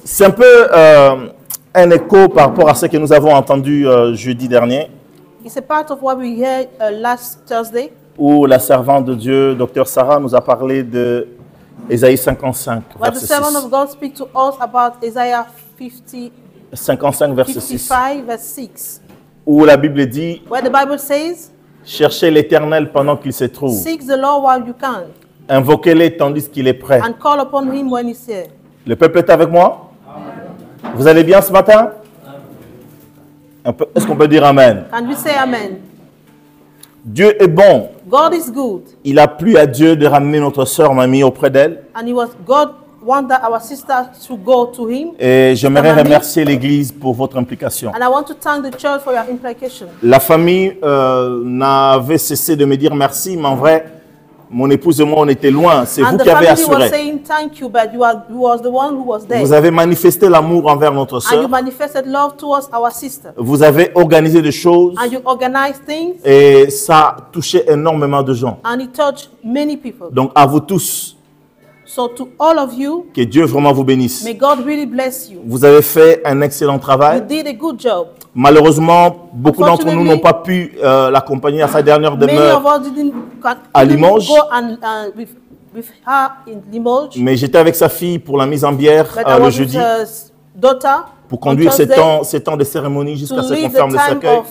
C'est un peu un écho par rapport à ce que nous avons entendu jeudi dernier, It's a part of what we heard last Thursday, où la servante de Dieu, Dr Sarah, nous a parlé de Ésaïe 55, where the verset servant 6. of God speaks to us about Isaiah 55, verset 6, 55, verse 6, où la Bible dit where the Bible says, « Cherchez l'Éternel pendant qu'il se trouve, seek the Lord while you can, invoquez-le tandis qu'il est prêt. and call upon him when he's here. » Le peuple est avec moi? Vous allez bien ce matin? Est-ce qu'on peut dire Amen? Can we say amen? Dieu est bon. God is good, Il a plu à Dieu de ramener notre sœur Mamie auprès d'elle. and God wanted our sister to go to him. Et j'aimerais Mamie. remercier l'Église pour votre implication. And I want to thank the church for your implication. La famille n'avait cessé de me dire merci, mais en vrai, mon épouse et moi, on était loin. C'est vous And the qui avez family was assuré. saying thank you, but you was the one who was there. Vous avez manifesté l'amour envers notre And you sœur. manifested love towards our sister. Vous avez organisé des choses And you organized things, et ça a touché énormément de gens. and it touched many people. Donc à vous tous, So to all of you, que Dieu vraiment vous bénisse. may God really bless you. Vous avez fait un excellent You travail. did a good job. Malheureusement, beaucoup d'entre nous Unfortunately, n'ont pas pu l'accompagner à sa dernière Many demeure. of us didn't à Limoges. go and with her in Limoges. Mais j'étais avec sa fille pour la mise en bière But I le was jeudi, with her daughter pour on conduire ces Thursday temps de cérémonie jusqu'à to ce qu'on lead ferme the le time cercueil.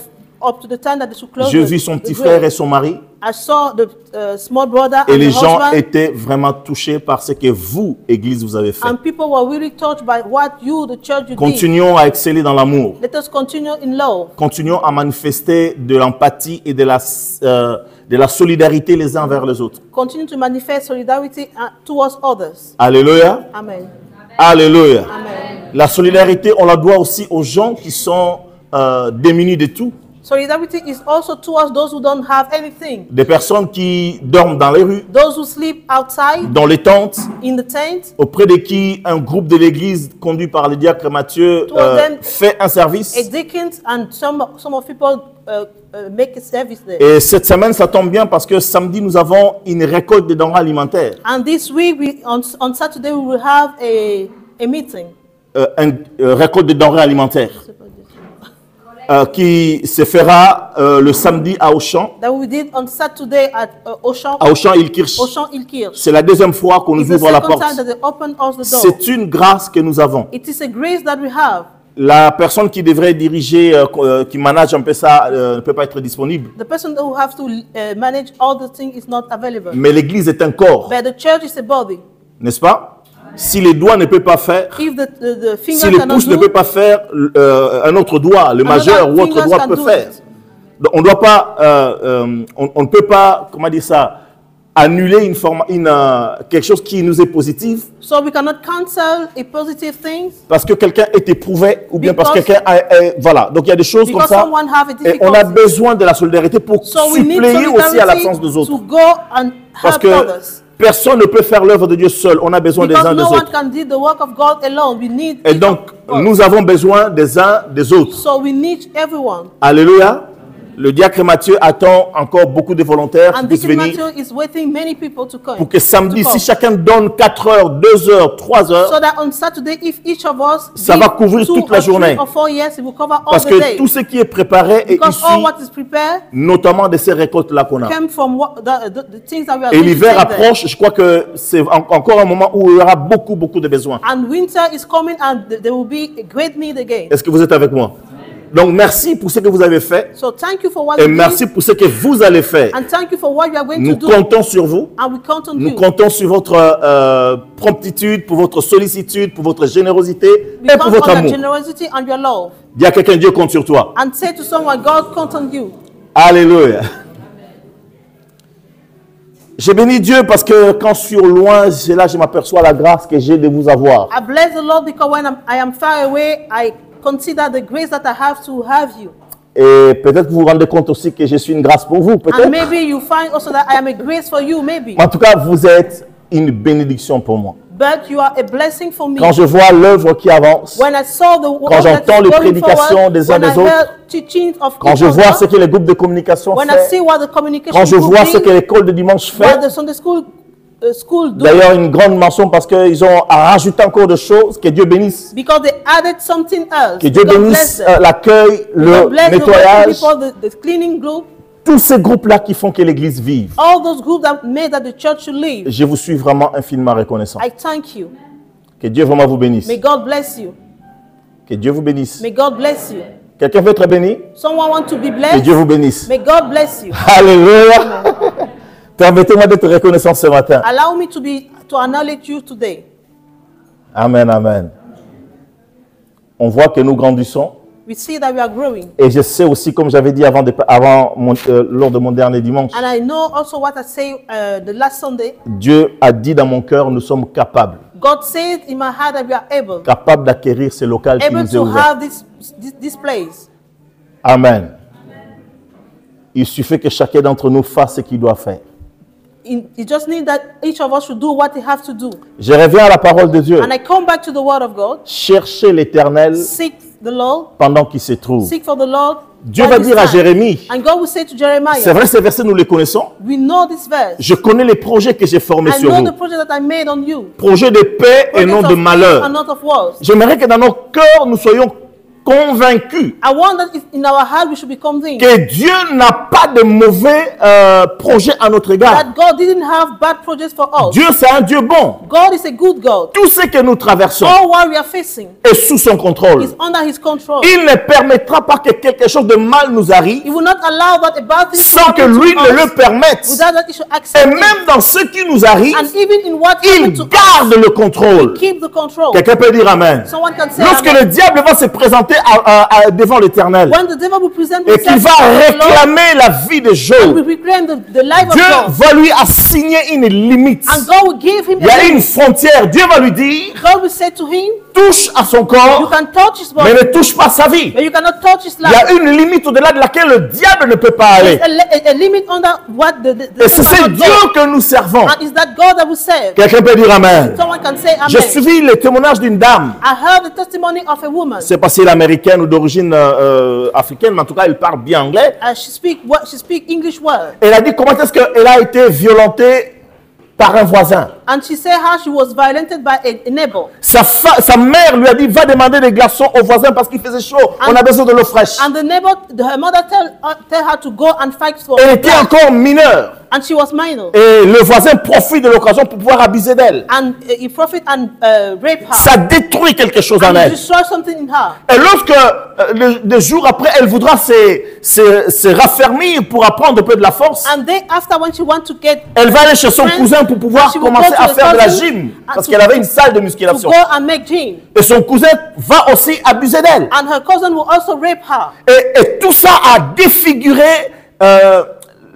up to the time that they should close J'ai the- vu son the petit grave. frère et son mari, I saw the small brother et and les the gens husband, étaient vraiment touchés par ce que vous, Église, vous avez fait. and people were really touched by what you, the church, you did. Continuons à exceller dans l'amour. Let us continue in love. Continuons à manifester de l'empathie et de la solidarité les uns vers les autres. Continue to manifest solidarity towards others. Alléluia. Amen. Alléluia. Amen. La solidarité, on la doit aussi aux gens qui sont démunis de tout. Solidarity is also towards those who don't have anything. Des personnes qui dorment dans les rues, Those who sleep outside, dans les tentes, in the tent, auprès de qui un groupe de l'église conduit par le diacre Mathieu Towards them, fait un service. a deacon, and some of people make a service there. Et cette semaine, ça tombe bien parce que samedi, nous avons une récolte de denrées alimentaires. And this week, on Saturday, we will have a meeting. Une récolte de denrées alimentaires qui se fera le samedi à Auchan, That we did on Saturday at Auchan, à Auchan-Ilkirch. Ilkirch. C'est la deuxième fois qu'on It's nous the ouvre la second porte. time that they opened us the door. C'est une grâce que nous avons. It is a grace that we have. La personne qui devrait diriger, qui manage un peu ça, ne peut pas être disponible. The person who has to manage all the things is not available. Mais l'église est un corps, But the church is a body. n'est-ce pas? Si les doigts ne peuvent pas faire, If the si finger le cannot pouce ne peut do, pas faire, un autre doigt, le majeur ou autre fingers doigt can peut do faire. it. Donc, on doit pas, on ne peut pas, comment dire ça, annuler quelque chose qui nous est positif so we cannot cancel a positive thing parce que quelqu'un est éprouvé ou bien parce que Because- quelqu'un voilà. Donc il y a des choses comme because ça someone have a et on a difficulty. besoin de la solidarité pour So we need suppléer aussi à solidarity l'absence des autres. to go and Parce help que others. personne ne peut faire l'œuvre de Dieu seul. On a besoin des Because uns des no one autres. can do the work of God alone. We need Et each donc of us. nous avons besoin des uns des autres. So we need everyone. Alléluia. Le diacre Mathieu attend encore beaucoup de volontaires qui And puissent Deacon venir Matthew is waiting many people to come. pour que samedi, to si come. chacun donne 4 heures, 2 heures, 3 heures, So that on Saturday, if each of us Ça give va couvrir 2 toute la or 3 journée. or 4 years, it will cover all parce the que day. tout ce qui est préparé est Because all issu what is prepared notamment de ces récoltes-là qu'on a. came from the things that we are Et going to l'hiver take there. approche, je crois que c'est encore un moment où il y aura beaucoup de besoins. And winter is coming and there will be a great need again. Est-ce que vous êtes avec moi? Donc merci pour ce que vous avez fait So thank you for what et you merci did, pour ce que vous allez faire. and thank you for what you are going Nous to do. comptons sur vous. And we count on Nous you. comptons sur votre promptitude, pour votre sollicitude, pour votre générosité We et pour count votre on your amour. generosity and your love. Dis à quelqu'un, Dieu compte sur toi. And say to someone, God count on you. Alléluia. J'ai béni Dieu parce que quand je suis au loin, là je m'aperçois la grâce que j'ai de vous avoir. I bless the Lord because when I am far away, I consider the grace that I have to have you. Et peut-être que vous vous rendez compte aussi que je suis une grâce pour vous, And peut-être. maybe you find also that I am a grace for you, maybe. En tout cas, vous êtes une bénédiction pour moi. But you are a blessing for me. Quand je vois l'œuvre qui avance, When I saw the quand j'entends les going prédications forward, des uns when des I autres, heard teachings of quand each je of vois them, ce que les groupes de communication when I font, see what the communication quand je group vois ce did, que l'école de dimanche what fait, the Sunday school school do. D'ailleurs, une grande mention parce qu'ils ont rajouté encore des choses. Que Dieu bénisse. Because they added something else. Que Dieu God bénisse bless them. l'accueil, God le bless nettoyage. the cleaning group. Tous ces groupes-là qui font que l'Église vive. All those groups that made that the church should live. Je vous suis vraiment infiniment reconnaissant. I thank you. Que Dieu vraiment vous bénisse. May God bless you. Que Dieu vous bénisse. May God bless you. Quelqu'un veut être béni? Someone want to be Que blessed? Dieu vous bénisse. May God bless you. Alléluia. Permettez-moi d'être reconnaissant ce matin. Allow me to acknowledge you today. Amen, amen. On voit que nous grandissons. We see that we are growing. Et je sais aussi, comme j'avais dit lors de mon dernier dimanche, And I know also what I say the last Sunday. Dieu a dit dans mon cœur, nous sommes capables. God said in my heart that we are able D'acquérir ce local qui able nous est to ouvert. have this place. Amen. Il suffit que chacun d'entre nous fasse ce qu'il doit faire. You just need that each of us should do what they have to do. Je reviens à la parole de Dieu. And I come back to the word of God. Cherchez l'Éternel Seek the Lord. pendant qu'il se trouve. Seek for the Lord. Dieu while va he's dire à time. Jérémie, And God will say to c'est Jeremiah, vrai, ces versets, nous les connaissons. we know this verse. Je connais les projets que j'ai formés I sur know vous. the project that I made on you. Projets de paix et Projects non of de peace malheur. and not of wars. J'aimerais que dans nos cœurs, nous soyons convaincus I want that in our heart we should be convinced que Dieu n'a pas de mauvais projets à notre égard. that God didn't have bad projects for us. Dieu, c'est un Dieu bon. God is a good God. Tout ce que nous traversons All what we are facing est sous son contrôle. is under His control. Il ne permettra pas que quelque chose de mal nous arrive He will not allow that a bad thing to sans que happen to lui ne us le permette. without that He should Et accept it. même dans ce qui nous arrive, And even in what il happened to garde us, le contrôle. keep the control. Quelqu'un peut dire Amen. Someone can say Lorsque amen. le diable va se présenter devant l'Éternel When the devil will present et qu'il himself va before the Lord, réclamer la vie de we Job, reclaim the life Dieu of God. va lui assigner une limite. And God will give him Il y a a une limit. frontière. Dieu va lui dire, God will say to him, touche à son you corps, can touch his mais body, ne touche pas sa vie. but you cannot touch his Il y life. a une limite au-delà de laquelle le diable ne peut pas aller. There's a limit under what the Et c'est devil ce cannot Dieu go. que nous servons. And is that God that will save? Quelqu'un peut dire Amen. Someone can say J'ai amen. suivi le témoignage d'une dame. I heard the testimony of a woman. C'est pas si elle est américaine ou d'origine africaine, mais en tout cas, elle parle bien anglais. She speak English well. Elle a dit comment est-ce qu'elle a été violentée par un voisin. And she said how she was violated by a neighbor. Sa mère lui a dit, va demander des glaçons au voisin parce qu'il faisait chaud. On a besoin de l'eau fraîche. And her mother tell her to go and fight for Elle était blood. encore mineure. And she was minor. Et le voisin profite de l'occasion pour pouvoir abuser d'elle. And he profit and rape her. Ça détruit quelque chose en And he elle. destroy something in her. Et lorsque, des jours après, elle voudra se raffermir pour apprendre un peu de la force, And then after when she want to get elle va aller chez son friends, cousin pour pouvoir she will commencer go to à the faire de la cousin gym. and Parce to- qu'elle avait une salle de to musculation. go and make gym. Et son cousin va aussi abuser d'elle. And her cousin will also rape her. Et tout ça a défiguré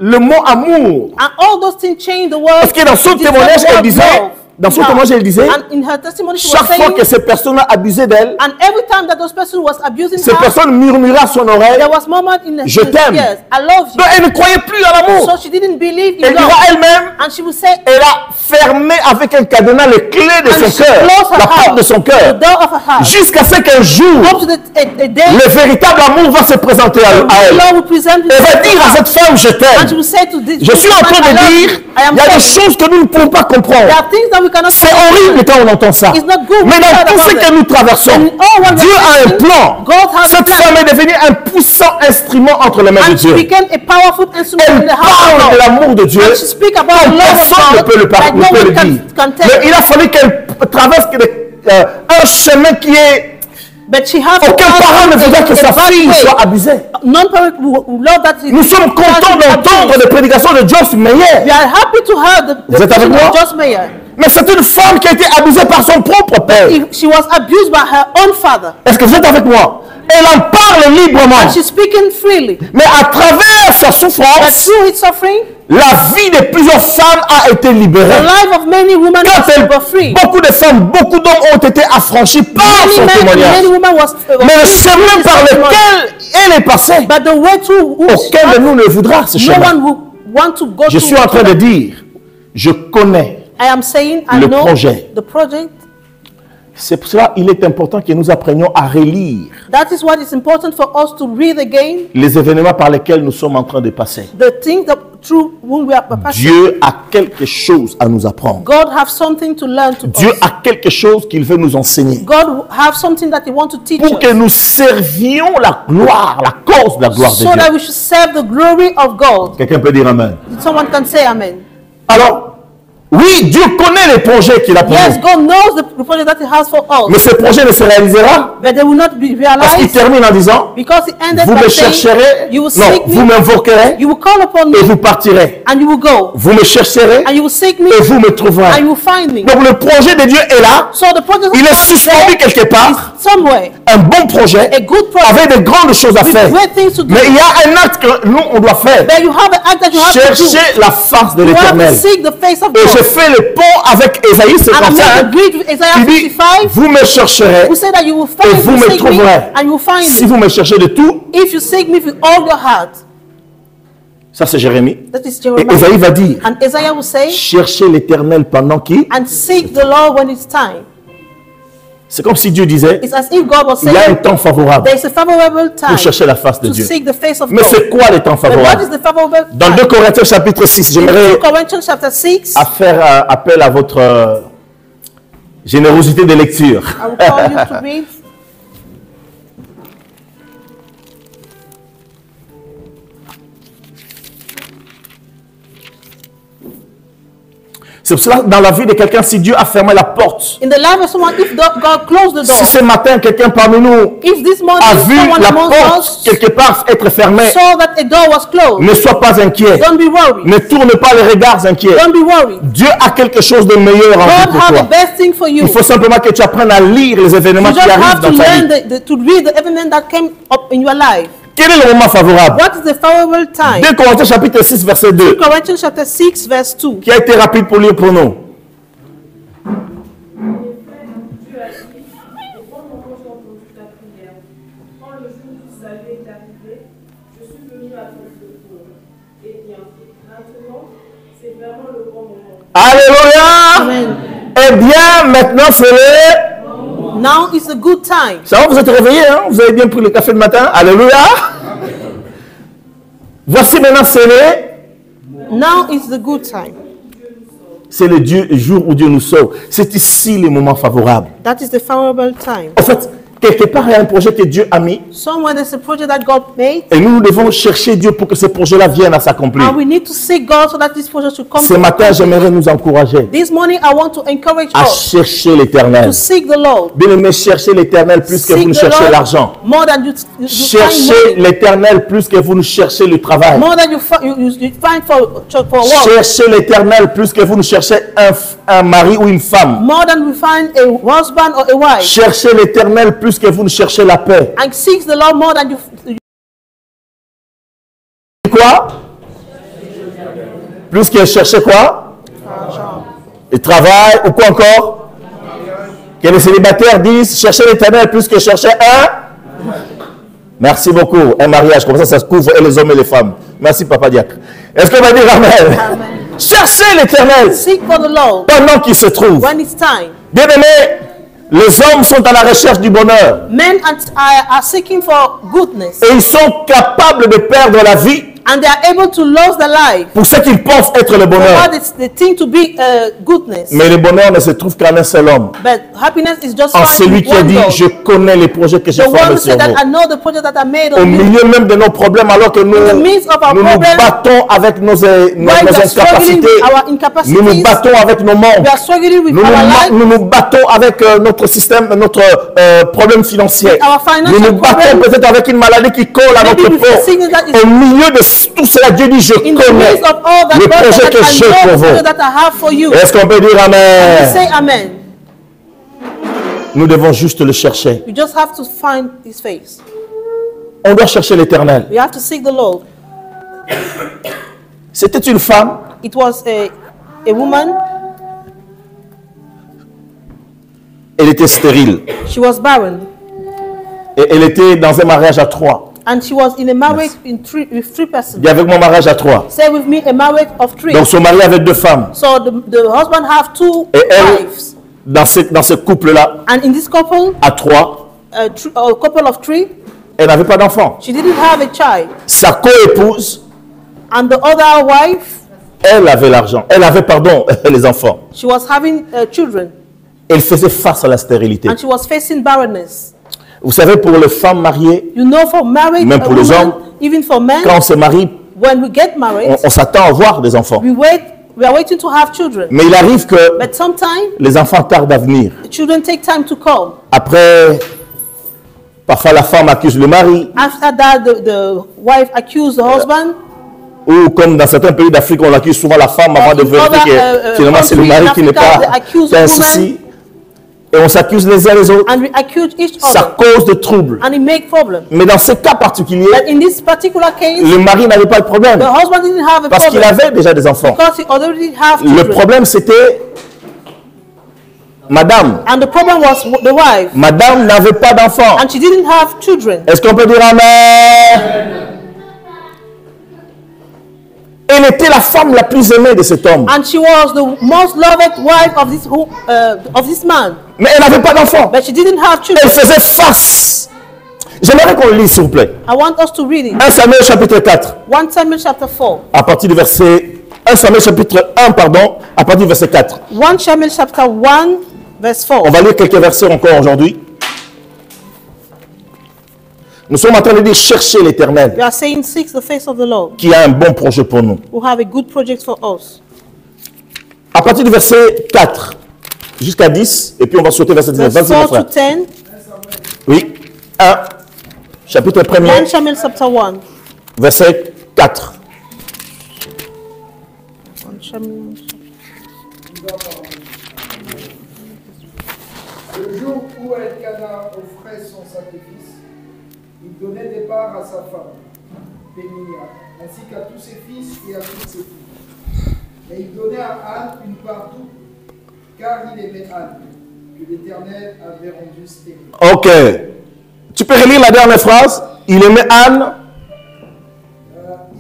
le mot amour. And all those things change the world. Parce que dans son It is the témoignage, word elle disait, love. dans son Yeah. témoignage, elle disait, And in her testimony, she chaque was fois saying, que ces personnes abusaient d'elle, and every time that those person was abusing ces her, personnes murmuraient à son oreille, there was moment in Je his t'aime. ears, I love you. donc elle ne croyait plus à l'amour. So she didn't believe in Elle love. dira elle-même, And she would say, elle a fermé avec un cadenas les clés de and son she cœur, closed her la porte de heart, son the cœur, door of her heart, jusqu'à ce qu'un jour, up to a day, le véritable amour va se présenter à the elle. Lord will present Elle va dire à cette femme, je and she t'aime. will say to this, Je suis en train I de love dire, you. I am il y a des sorry. choses que nous ne pouvons pas comprendre. There are things that we cannot C'est horrible quand on entend ça. It's not good. Mais dans tout ce que nous traversons, And all what Dieu we're a un facing, plan. God has a Cette plan. femme est devenue un puissant instrument entre les mains de And she Dieu. became a powerful instrument in Elle the house parle of de God. l'amour de Dieu And she speak about the comme love of personne ne God peut le like no le one dire. can tell. Mais il a fallu qu'elle traverse un chemin qui est... But she has Aucun parent ne voudrait que sa fille soit abusée. None parent will love that. Nous sommes contents d'entendre les prédications de Joyce Meyer. We are happy to hear the Vous êtes avec teaching moi? of Joyce Meyer. Mais c'est une femme qui a été abusée par son propre père. She was abused by her own father. Est-ce que vous êtes avec moi? Elle en parle librement. And she's speaking freely. Mais à travers sa But souffrance, through his suffering, la vie de plusieurs femmes a été the libérée. life of many women Quand was free. beaucoup de femmes, beaucoup d'hommes ont été affranchis par son Many témoignage. women was Mais le free chemin through par his testimony. lequel elle est passée, But the way through which aucun de nous ne voudra ce no chemin. one will want to go Je to. suis en train de dire, je connais. I am saying I Le know projet. the project. C'est pour cela qu'il est important que nous apprenions à relire That is what is important for us to read again les événements par lesquels nous sommes en train de passer. the things that through whom we are passing. Dieu a quelque chose à nous apprendre. God have something to learn to Dieu us. a quelque chose qu'il veut nous enseigner. God have something that He wants to teach Pour que us. nous servions la gloire, la cause de la gloire de So that Dieu. we should serve the glory of God. Quelqu'un peut dire Amen. Someone can say amen. Alors, oui, Dieu connaît les projets qu'il a pour Yes, nous. God knows the project that He has for us. Mais ce projet ne se réalisera But they will not be parce qu'il realized termine en disant, because He ended vous by me saying, chercherez, you will non, seek vous me, m'invoquerez you will call upon et me, vous partirez. and you will go. Vous me chercherez And you will seek me, et vous me trouverez. and you will find me. Donc le projet de Dieu est là, So the project il of est God is suspendu there, quelque part, is somewhere. un bon projet, A good project avec de grandes choses à with faire. great things to do. Mais il y a un acte que nous, on doit faire. But you have an act that you have to do. Chercher la face de You have to l'Éternel. seek the face of Et je God. fais le pont avec Ésaïe And I 55. make a bridge with Isaiah Il dit, 55. vous me chercherez Who say that you will et find vous me, me seek me, trouverez. and you will find Si me. vous me cherchez de tout, If you seek me with all your heart. ça c'est Jérémie. That is Et Jeremiah. Ésaïe va dire, And Isaiah will say, cherchez l'Éternel pendant qu'il. and seek the Lord when it's time. C'est comme si Dieu disait, It's as if God was il y a un saying, temps favorable there is a favorable time pour chercher la face de to Dieu. seek the face of Mais God. c'est quoi les temps But what is favorables? the favorable Dans time? 2 Corinthiens chapitre 6, In 2 j'aimerais Corinthians chapter 6, à faire appel à votre générosité de lecture. I will call you to read. C'est pour cela, dans la vie de quelqu'un, si Dieu a fermé la porte, In the life of someone, if God closed the door, si ce matin quelqu'un parmi nous if this morning a vu someone la among porte us quelque part être fermée, saw that a door was closed, ne sois pas inquiet. don't be worried. Ne tourne pas les regards inquiets. Don't be worried. Dieu a quelque chose de meilleur en God vie pour have the toi. best thing for you. Il faut simplement que tu apprennes à lire les événements You qui just arrivent have to dans ta learn vie. to read the event that came up in your life. Quel est le moment favorable? What is the favorable time? 2 Corinthiens chapitre 6 verset 2, Corinthians chapter 6 verse 2. qui a été rapide pour lire pour nous. Alléluia! Amen. Eh bien, maintenant, c'est le... Now is a good time. Ça va, vous êtes réveillés, hein? Vous avez bien pris le café le matin? Alléluia! Voici maintenant, c'est le... Now is the good time. C'est le jour où Dieu nous sauve. C'est ici le moment favorable. That is the favorable time. En fait, quelque part, il y a un projet que Dieu a mis Somewhere there's a project that God made, et nous devons chercher Dieu pour que ce projet-là vienne à s'accomplir. and we need to seek God so that this project should come Ce to matin, pass. j'aimerais nous encourager This morning I want to encourage à us chercher l'Éternel. to seek the Lord. Bien-aimés, cherchez l'Éternel plus que vous Seek ne the cherchez Lord l'argent. more than you Cherchez find money. l'Éternel plus que vous ne cherchez le travail. More than you find for work. Cherchez l'Éternel plus que vous ne cherchez un mari ou une femme. More than we find a husband or a wife. Cherchez l'Éternel plus que vous ne cherchez la paix. And seek the Lord more than you. Quoi? Plus que chercher quoi? Le travail ou quoi encore? Que les célibataires disent chercher l'Éternel plus que chercher un. Merci beaucoup. Un mariage, comme ça se couvre et les hommes et les femmes. Merci, Papa Diacre. Est-ce qu'on va dire Amen? Amen. Cherchez l'Éternel Seek for the Lord pendant qu'il se trouve. when it's time. Bien-aimés, les hommes sont à la recherche du bonheur Men are seeking for goodness, et ils sont capables de perdre la vie and they are able to lose their life pour ce qu'ils pensent être le for bonheur. what they think to be goodness. Mais le bonheur ne se trouve qu'en un seul homme. But happiness is just En found celui in qui a one dit, God. je connais les projets que j'ai The one formés who sur said that I vous. know the project that I made Au on you. milieu même de nos problèmes, alors que nous In the midst of our nous problems, battons avec nos While we are struggling incapacités, with our nous incapacities, battons avec nos membres, we are struggling with our life, nous battons avec notre système, notre problème financier. our financial Nous battons problems. peut-être avec une maladie qui colle à Maybe notre with a peau. sickness that is Au milieu de tout cela, Dieu dit, je in the connais midst of all that le God projet said que that I j'ai know pour the project vous. that I have for you. Est-ce qu'on peut dire We Amen? say amen. Nous devons juste le chercher. We just have to find his face. On doit chercher l'Éternel. We have to seek the Lord. C'était une femme. It was a woman. Elle était stérile. She was barren. Et elle était dans un mariage à 3. And she was in a marriage with three persons. Dis avec mon mariage à 3. Say with me, a marriage of 3. Donc son mari avait 2 femmes. So the husband have 2 Et elle, wives. dans ce couple-là, And in this couple, à 3, a couple of 3, elle n'avait pas d'enfant. she didn't have a child. Sa co-épouse And the other wife, elle avait l'argent. Elle avait, pardon, les enfants. she was having children. Elle faisait face à la stérilité. And she was facing barrenness. Vous savez, pour les femmes mariées, You know, for married même pour les women, hommes, even for men, quand on se marie, when we get married, on s'attend à voir des enfants. we are waiting to have children. Mais il arrive que But sometimes les enfants tardent à venir. the children take time to come. Après, parfois la femme accuse le mari, After that, the wife accused the husband. ou comme dans certains pays d'Afrique, on accuse souvent la femme avant de vérifier que finalement c'est le mari qui n'est pas qui a un souci. Et on s'accuse les uns les autres. And we accuse each Ça other. cause de troubles. And it make problem. Mais dans ce cas particulier, But in this particular case, le mari n'avait pas de problème. the husband didn't have a Parce qu'il problem. avait déjà des enfants. Because he already have Le children. problème c'était Madame. And the problem was the wife. Madame n'avait pas d'enfants. And she didn't have children. Est-ce qu'on peut dire Amen? Elle était la femme la plus aimée de cet homme. And she was the most loved wife of this man. Mais elle n'avait pas d'enfants. But she didn't have Elle children. faisait face. J'aimerais qu'on le lise, s'il vous plaît. I want us to read it. 1 Samuel chapitre 4, 1 Samuel chapter 4. à partir du verset 1 Samuel chapitre 1, pardon, à partir du verset 4. 1 Samuel chapter 1 verse 4. On va lire quelques versets encore aujourd'hui. Nous sommes en train de dire chercher l'Éternel, We are saying seek the face of the Lord, qui a un bon projet pour nous. who have a good project for us. À partir du verset 4 jusqu'à 10, et puis on va sauter verset 19. Verse Vas-y, mon 4 to frère. 10. Oui. 1, chapitre 1er, 1 Samuel chapter 1. verset 4. 1 Samuel. Le jour où Elkana offrait son sacrifice, il donnait des parts à sa femme, Péninia, ainsi qu'à tous ses fils et à toutes ses filles. Mais il donnait à Anne une part double, car il aimait Anne, que l'Éternel avait rendue stérile. Ok. Tu peux relire la dernière phrase? Il aimait Anne.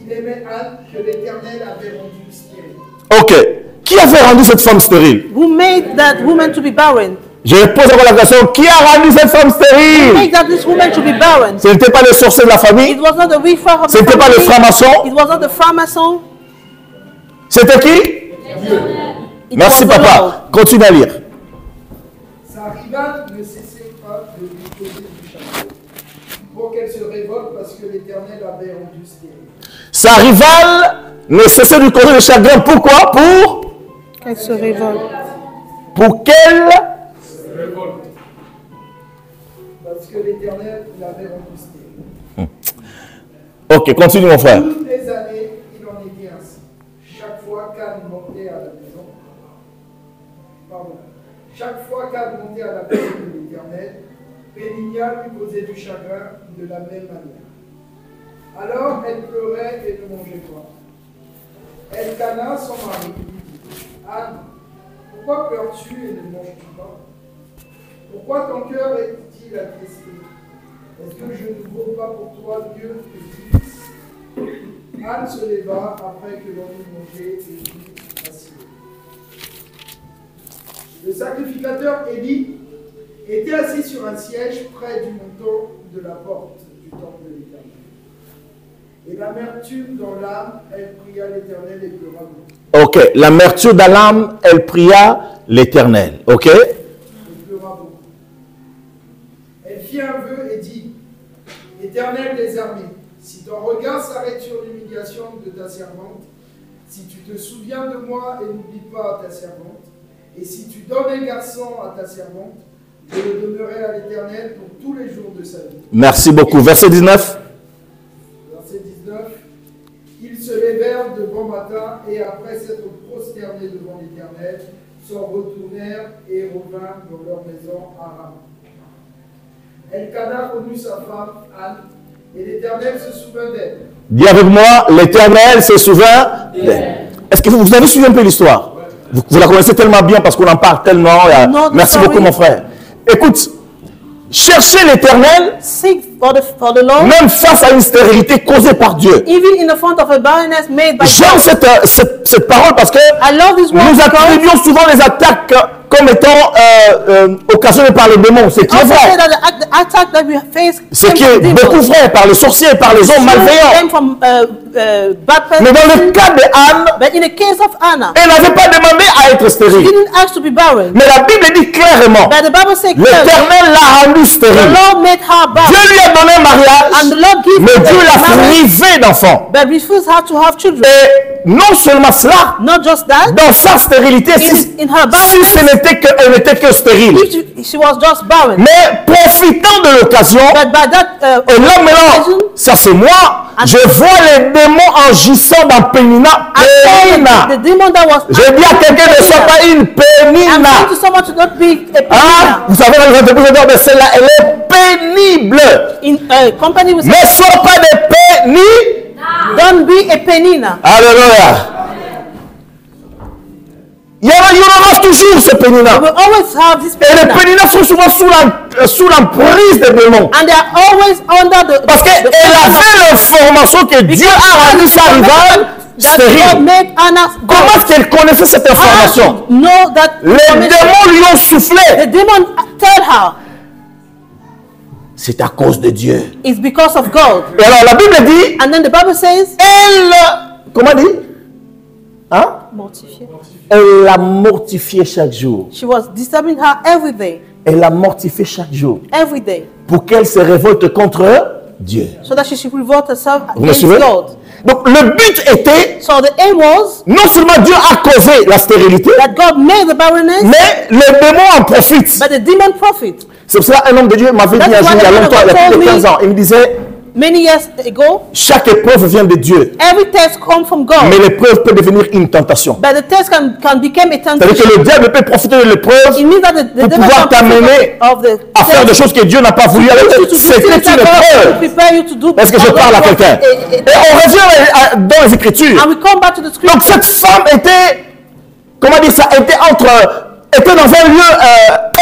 Il aimait Anne, que l'Éternel avait rendue stérile. Ok. Qui avait rendu cette femme stérile? Who made that woman to be barren? Je pose encore la question. Qui a rendu cette femme Who stérile? made that this woman to be barren? Ce n'était pas le sorcier de la It famille. was not the witchcraft of Ce the n'était pas le family. franc-maçon. It was not the Freemason. C'était qui? It Merci was the Lord. papa. Continue à lire. Sa rivale ne cessait pas de lui causer du chagrin, pour qu'elle se révolte parce que l'Éternel avait rendu stérile. Sa rivale ne cessait de causer de chagrin. Pourquoi? Qu'elle se révolte. Pour qu'elle... Parce que l'Éternel l'avait rendu stérile. Ok, continue mon frère. Toutes les années, il en était ainsi. Chaque fois qu'Anne montait à la maison, chaque fois qu'Anne montait à la maison de l'Éternel, Péninia lui causait du chagrin de la même manière. Alors elle pleurait et ne mangeait pas. Elkana, son mari, lui dit: Anne, pourquoi pleures-tu et ne manges-tu pas? Pourquoi ton cœur est-il attristé? Est-ce que je ne vaux pas pour toi mieux que 10? Anne se leva après que l'on eut mangé et dit assis. Le sacrificateur Élie était assis sur un siège près du montant de la porte du temple de l'Éternel. Et l'amertume dans l'âme, elle pria l'Éternel et pleura beaucoup. Ok, l'amertume dans l'âme, elle pria l'Éternel. Ok. Elle pleura beaucoup. Elle fit un vœu et dit: Éternel des armées, si ton regard s'arrête sur l'humiliation de ta servante, si tu te souviens de moi et n'oublie pas ta servante, et si tu donnes un garçon à ta servante, je le donnerai à l'Éternel pour tous les jours de sa vie. Merci beaucoup. Verset 19. Verset 19. Ils se levèrent de bon matin et après s'être prosternés devant l'Éternel, s'en retournèrent et revinrent dans leur maison à Rama. Elkana connut sa femme Anne, et l'Éternel se souvint d'elle. Dis avec moi, l'Éternel se souvint d'elle. Est-ce que vous avez suivi un peu l'histoire? Vous la connaissez tellement bien parce qu'on en parle tellement. Non, Merci sorry. beaucoup mon frère. Écoute, cherchez l'Éternel Seek for the Lord, même face à une stérilité causée par Dieu. even in the front of a barrenness made by J'aime God. cette parole parce que I love this word nous because attribuons souvent les attaques comme étant occasionnées par les démons. C'est qui est also say vrai. that attack that we face Ce came qui from est demons. beaucoup vrai par les sorciers et par les hommes malveillants. Came from bad Mais dans le person. cas de Anne, But in the case of Anna, elle n'avait pas demandé à être she stérile. didn't ask to be barren. Mais la Bible dit clairement, But the Bible says clearly, l'Éternel l'a rendue the stérile. Lord made her barren. Dieu lui a donné un And mariage, the Lord gave mais her Dieu l'a marriage, privé d'enfants. but refused her to have children. Et non seulement cela, Not just that, dans sa stérilité, si in her si barrenness, elle n'était que stérile, if she was just barren. mais profitant de l'occasion, But by that et là maintenant, ça c'est moi, je vois les démons agissant dans Pénina. Pénina. the demon that was Je dis à quelqu'un ne sois pas une I'm pénina. saying to someone to not be a Ah, penina. vous savez, dans les entreprises, mais celle-là, elle est pénible. In a company with Ne sois pas des pénis. don't be a penina. Alléluia. Il y en aura toujours ce pénina. We always have this Et les penina. péninas sont souvent sous l'emprise des démons. And they are always under the Parce qu'elle avait l'information que Dieu a rendu sa rivale that God stérile. made Anna Comment est-ce qu'elle connaissait cette information? know that Les démons lui ont soufflé. the demon tell her C'est à cause de Dieu. it's because of God. Et alors la Bible dit, And then the Bible says, elle, comment dit? Hein? mortifié. Elle l'a mortifié chaque jour. She was disturbing her every day, Elle l'a mortifié chaque jour. every day, Pour qu'elle se révolte contre Dieu. so that she should revolt herself Vous me against suivez? God. Donc le but était, So the aim was non seulement Dieu a causé la stérilité, that God made the barrenness, mais les démons en profitent. but the demon profit. C'est pour cela un homme de Dieu m'avait dit un jour, il y a longtemps, il y a plus de 15 ans, il me disait, Many years ago, chaque épreuve vient de Dieu. every test comes from God, Mais l'épreuve peut devenir une tentation. but the test can become a C'est-à-dire temptation. que le diable peut profiter de l'épreuve It means that the pour devil pouvoir can t'amener profit of the à faire des test choses que Dieu n'a pas voulu. Alors, to do c'était things une that God épreuve. prepare you to do. Est-ce que je parle à quelqu'un? Et on revient dans les Écritures. And we come back to the Donc scripture. cette femme était, comment dire ça, était dans un lieu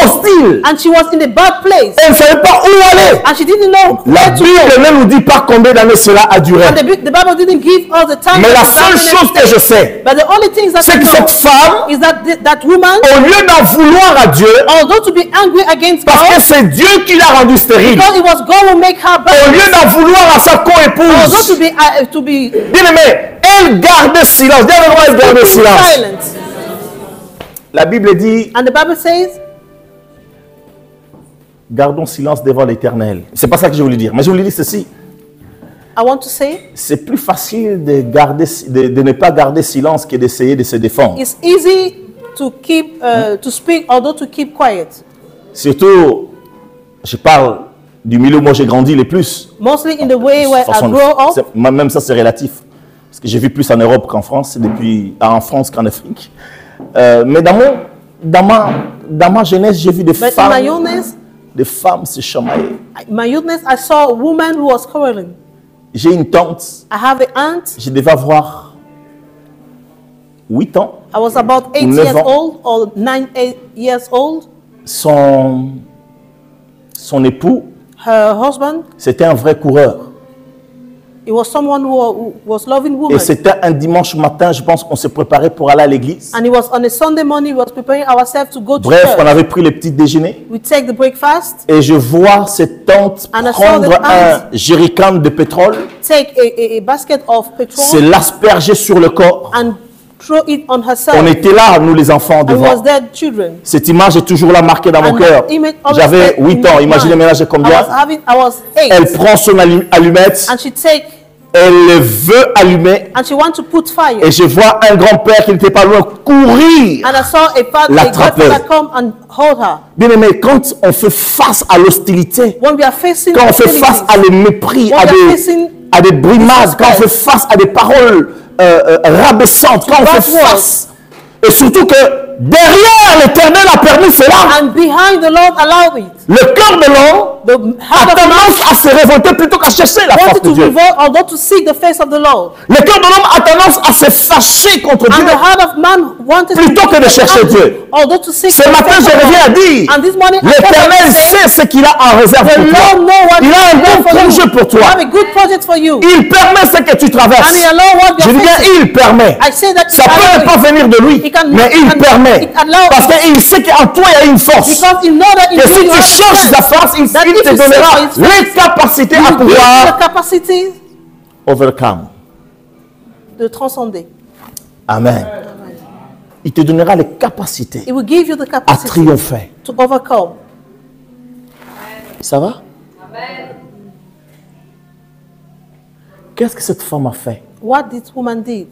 hostile. And she was in a bad place. Elle ne savait pas où aller. And she didn't know La where to Bible go. ne nous dit pas combien d'années cela a duré. And the Bible didn't give us the time. Mais la that seule the chose que je sais, But the only thing that c'est I que know cette femme, is that that woman, au lieu d'en vouloir à Dieu, although to be angry against parce que God, c'est Dieu qui l'a rendue stérile, because it was God who make her au bad. lieu d'en vouloir à sa Although co-épouse, to be bien aimé, elle gardait silence. Dis avec moi, elle gardait silence. silent. La Bible dit, And the Bible says, gardons silence devant l'Éternel. C'est pas ça que je voulais dire, mais je voulais dire ceci. I want to say, C'est plus facile de ne pas garder silence que d'essayer de se défendre. it's easy to keep to speak, although to keep quiet. Surtout, je parle du milieu où moi j'ai grandi le plus. Mostly in the way where I grow up. Même ça c'est relatif. Parce que j'ai vu plus en Europe qu'en France, en France qu'en Afrique. Mais dans ma jeunesse, j'ai vu des But in femmes my youth, se chamailler. I saw a woman who was quarreling. J'ai une tante, I have an aunt. je devais avoir 8 ans. I was about 8 9 years ans. old or 8 years old. Son époux, Her husband, c'était un vrai coureur. he was someone who was loving Et woman. c'était un dimanche matin, je pense qu'on se préparait pour aller à l'église. And it was on a Sunday morning, we was preparing ourselves to go to Bref, on church. avait pris le petit déjeuner. We take the breakfast, Et je vois cette tante And I saw prendre the un aunt. jerrycan de pétrole, take a basket of se petrol l'asperger sur le corps. and throw it on herself. On était là, nous les enfants, And was devant. there children. Cette image est toujours là marquée dans mon And cœur. that image always J'avais stayed in 8 ans, my imaginez mind. maintenant j'ai I combien. was 8. Elle prend son allumette, And she take elle veut allumer. and she want to put fire. Et je vois un grand-père qui n'était pas loin courir. And I saw a L'attraper. godfather come and hold her. Bien aimé, quand on fait face à l'hostilité, When we are facing quand on fait hostilities, face à des mépris, when we are facing à des brimades, quand on fait face à des paroles rabaissantes, quand on fait bad face, et surtout que derrière l'Éternel a permis cela, and behind the Lord allowed it. le cœur de l'homme The a heart of man tendance à se révolter plutôt qu'à chercher la face wanted de to Dieu. revolt, although to seek the face of the Lord. Le cœur de l'homme a tendance à se fâcher contre And Dieu. the heart of man plutôt que de chercher Dieu. Ce matin, je reviens à dire, l'Éternel sait ce qu'il a en réserve pour toi. Il a un bon projet pour toi. Il permet ce que tu traverses. Je dis bien, il permet. Ça peut ne pas venir de lui, mais il permet. Parce qu'il sait qu'en toi, il y a une force. Que si tu cherches sa force, il te donnera les capacités à pouvoir overcome. De transcender. Amen. Il te donnera les capacités à triompher. To overcome. Ça va? Amen. Qu'est-ce que cette femme a fait? What this woman did?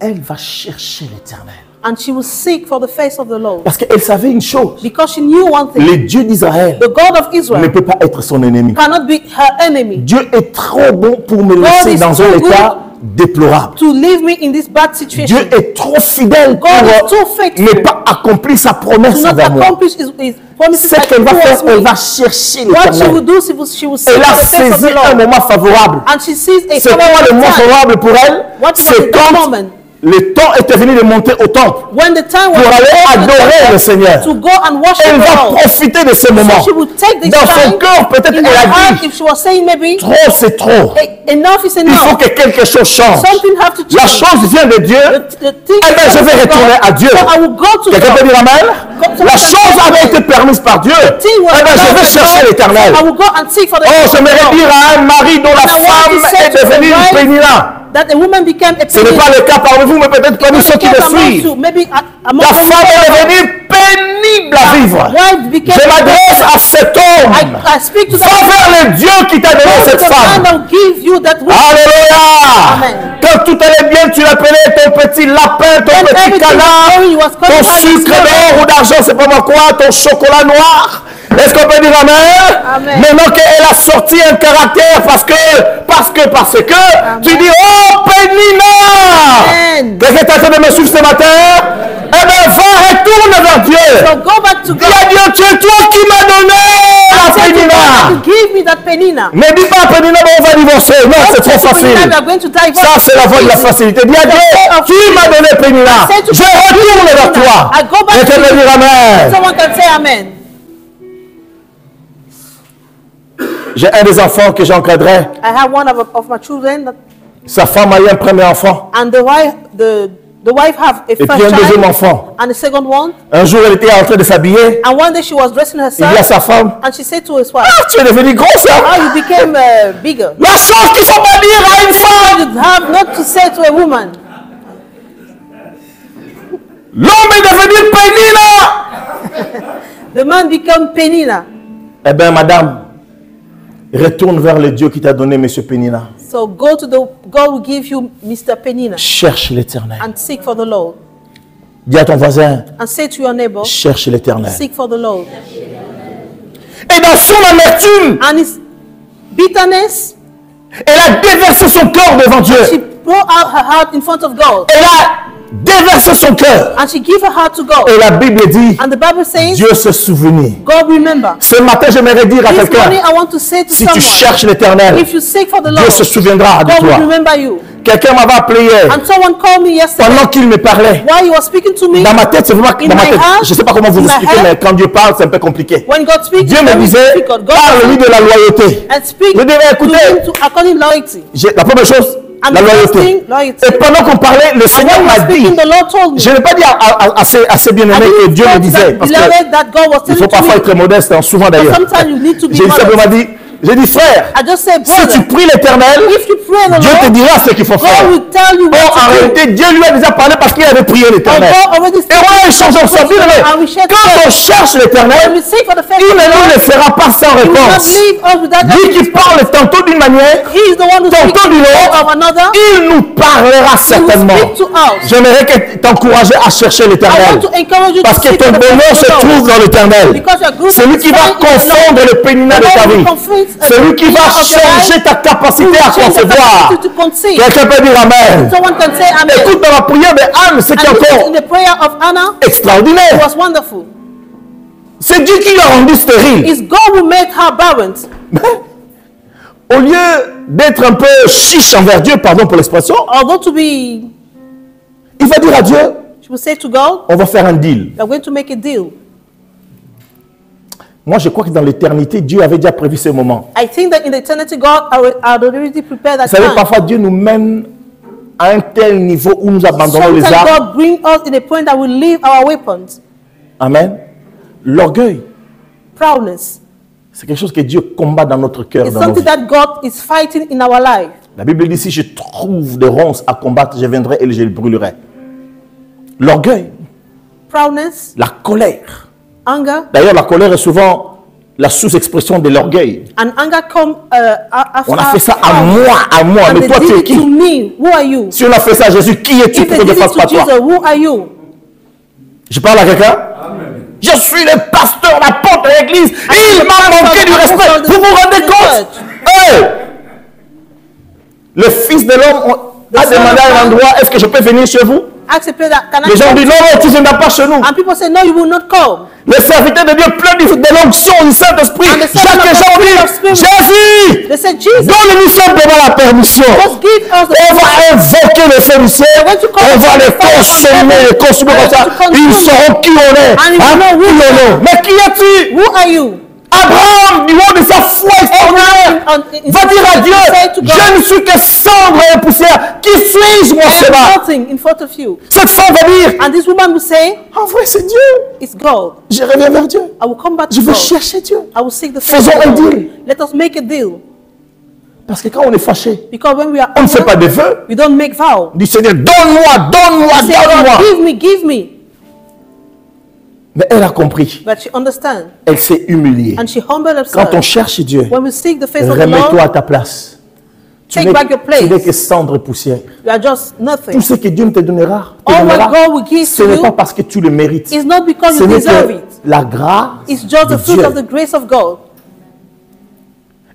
Elle va chercher l'Éternel. And she will seek for the face of the Lord. Parce qu'elle savait une chose. Because she knew one thing. Le Dieu d'Israël ne peut pas être son ennemi. Cannot be her enemy. Dieu est trop bon pour me laisser dans un état déplorable. To leave me in this bad situation. Dieu est trop fidèle pour ne pas accomplir sa promesse envers moi. C'est qu'elle va faire, elle va chercher l'Éternel. Elle a saisi un moment favorable. C'est quoi le moment favorable pour elle? C'est quand le temps était venu de monter au temple pour aller adorer le Seigneur. Elle va profiter de ce moment. Dans son cœur, peut-être elle a dit, trop c'est trop. Il faut que quelque chose change. La chose vient de Dieu. Eh bien, je vais retourner à Dieu. Quelqu'un peut dire amen? La chose avait été permise par Dieu. Eh bien, je vais chercher l'Éternel. Oh, j'aimerais dire à un mari dont la femme est devenue une pénina. Ce n'est pas le cas parmi vous, mais peut-être parmi ceux qui le suivent. La femme est devenue pénible à vivre. Je m'adresse à cet homme. Va vers le Dieu qui t'a donné cette femme. Alléluia. Quand tout allait bien, tu l'appelais ton petit lapin, ton petit canard, ton sucre d'or ou d'argent, c'est pas moi quoi, ton chocolat noir. Est-ce qu'on peut dire amen? Maintenant qu'elle a sorti un caractère parce que, amen. Tu dis, oh, Pénina! Quelqu'un est en train de me suivre ce matin? Eh bien, va, retourne vers Dieu. Dis à Dieu, c'est toi qui m'as donné la Pénina. Ne dis pas Pénina, mais on va divorcer. Non, c'est trop facile. Ça, c'est la voie de la facilité. Dis à Dieu, tu m'as donné Pénina. Je retourne vers toi. Quelqu'un peut dire amen. J'ai un des enfants que j'encadrais. I have one of my children. Sa femme a eu un premier enfant. And the wife have a et first puis un deuxième child. Enfant. And the second one. Un jour, elle était en train de s'habiller. And one day she was dressing herself. Il dit à sa femme. And she said to his wife. Ah, tu es devenue grosse, hein? Oh, you became bigger. La chose qu'il faut pas dire à une femme. You have not to say to a woman. L'homme est devenu Pénina. The man became Pénina. Eh bien, madame, retourne vers le Dieu qui t'a donné Monsieur Pénina. So go to the God will give you Mr. Pénina. Cherche l'Éternel. And seek for the Lord. Dis à ton voisin. And say to your neighbor. Cherche l'Éternel. Seek for the Lord. Et dans son amertume. And his bitterness. Elle a déversé son cœur devant Dieu. She poured out her heart in front of God. Elle a déversé son cœur. And she gave her heart to God. Et la Bible dit, and the Bible says, Dieu se souvenait. God remember. Ce matin, j'aimerais dire à quelqu'un, si tu cherches l'Éternel, Dieu se souviendra de toi. Quelqu'un m'avait appelé hier. Pendant qu'il me parlait. Dans ma tête, c'est vraiment dans ma tête. Je ne sais pas comment vous expliquer, mais quand Dieu parle, c'est un peu compliqué. Dieu me disait, parle-lui de la loyauté. Je devais écouter. La première chose, la loyauté. Et pendant qu'on parlait, le Seigneur m'a dit, je n'ai pas dit assez bien aimé que Dieu me disait, parce qu'il faut parfois être modeste, hein, souvent d'ailleurs. J'ai simplement dit, j'ai dit frère, si tu pries l'Éternel, Dieu te dira ce qu'il faut faire. Or, en réalité, Dieu lui a déjà parlé parce qu'il avait prié l'Éternel. Et on échange ensemble. Quand on cherche l'Éternel, il ne le fera pas sans réponse. Lui qui parle tantôt d'une manière, tantôt d'une autre, il nous parlera certainement. J'aimerais t'encourager à chercher l'Éternel. Parce que ton bonheur se trouve dans l'Éternel. C'est lui qui va confondre le pénina de ta vie. C'est lui qui va changer ta capacité à concevoir. Quelqu'un peut dire amen. Écoute, dans la prière de Anne, c'est encore extraordinaire. C'est Dieu qui l'a rendu stérile. Au lieu d'être un peu chiche envers Dieu, pardon pour l'expression, Il va dire à Dieu, She will say to God, on va faire un deal. we are going to make a deal. Moi, je crois que dans l'éternité, Dieu avait déjà prévu ce moment. I think that in eternity, God had already prepared that Vous savez, time. parfois, Dieu nous mène à un tel niveau où nous abandonnons les Sometimes armes. God brings us in a point that we leave our weapons. Amen. L'orgueil, Proudness. c'est quelque chose que Dieu combat dans notre cœur. It's Dans nos something vies. that God is fighting in our life. La Bible dit, si je trouve des ronces à combattre, je viendrai et je les brûlerai. L'orgueil, Proudness, la colère. anger, D'ailleurs, la colère est souvent la sous-expression de l'orgueil. and anger come after. On a fait ça à moi. And Mais they toi, tu did es it to qui? me. Who are you? Si on a fait ça à Jésus, qui es-tu If pour they que je did ne it fasse to pas toi? Jesus, who are you? Je parle à quelqu'un? Je suis le pasteur, l'apôtre de l'église. Il m'a manqué du respect. Vous vous rendez compte? Hey! Le Fils de l'homme a demandé à un endroit, est-ce que je peux venir chez vous? Ask a prayer that can I Les gens come? disent, non, tu ne viendras pas chez nous. And people say, no, you will not come. Les serviteurs de Dieu pleins de l'onction du Saint-Esprit. And the servant Chaque of jour God dit, full of spirit. Jésus, They said, Jesus, donne-nous simplement la permission. just give us the On va invoquer le feu du ciel. On va les consommer comme ça. Ils sauront qui on est. And you Hein? know who Qui you on est. are. Mais qui es-tu? Who are you? Abraham, du haut de sa foi extraordinaire, va dire à Dieu, je ne suis que cendre et poussière. Qui suis-je, moi, I am Seba? nothing in front of you. Cette femme va dire, And this woman will say, en vrai, c'est Dieu. it's God. Je reviens vers Dieu. I will come back Je to veux God. chercher Dieu. I will seek the face Faisons of un God. deal. Let us make a deal. Parce que quand on est fâché, Because when we are on ne fait pas angry, de vœux. we don't make vow. On dit, Seigneur, donne-moi, donne-moi, We say, donne-moi. God, give me. Mais elle a compris. But she understands. Elle s'est humiliée. And she humbled Quand on herself. cherche Dieu, When we seek the face of the remets-toi à Lord, ta place. Tu Take back your place. n'es que cendre et poussière. you are just nothing. Tout ce que Dieu te donnera, All what God will give ce to n'est you pas parce que tu le mérites. It's not because Ce you n'est deserve que it. la grâce It's just de the fruit Dieu. of the grace of God.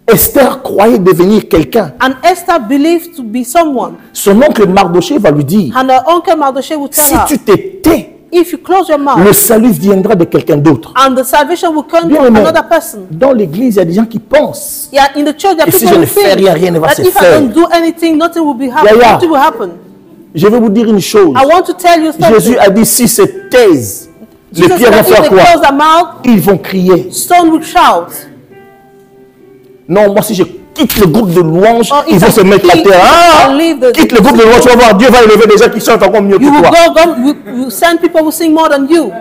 Esther croyait devenir quelqu'un. And Esther believed to be someone. Son oncle Mardoché va lui dire, And her uncle Mardochée would tell si her, tu te tais, if you close your mouth, le salut viendra de quelqu'un d'autre. and the salvation will come Bien to aimé, another person. dans l'église, il y a des gens qui pensent. Yeah, in the church, there are Et si people je who ne fais think rien, rien ne va that se if I faire. don't do anything, nothing will be happen. Yeah. Nothing will happen. Je vais vous dire une chose. I want to tell you something. Jésus a dit, si se taisent, les Jesus pierres vont said, if faire they quoi? close their mouth, Ils vont crier. stone will shout. Non, moi si je quitte le groupe de louanges, Oh, ils if vont I se mettre à keep terre. Ah, and leave the- quitte le groupe de louanges, tu vas voir, Dieu va élever des gens qui chantent encore mieux You que will toi. go, God will send people who sing more than you.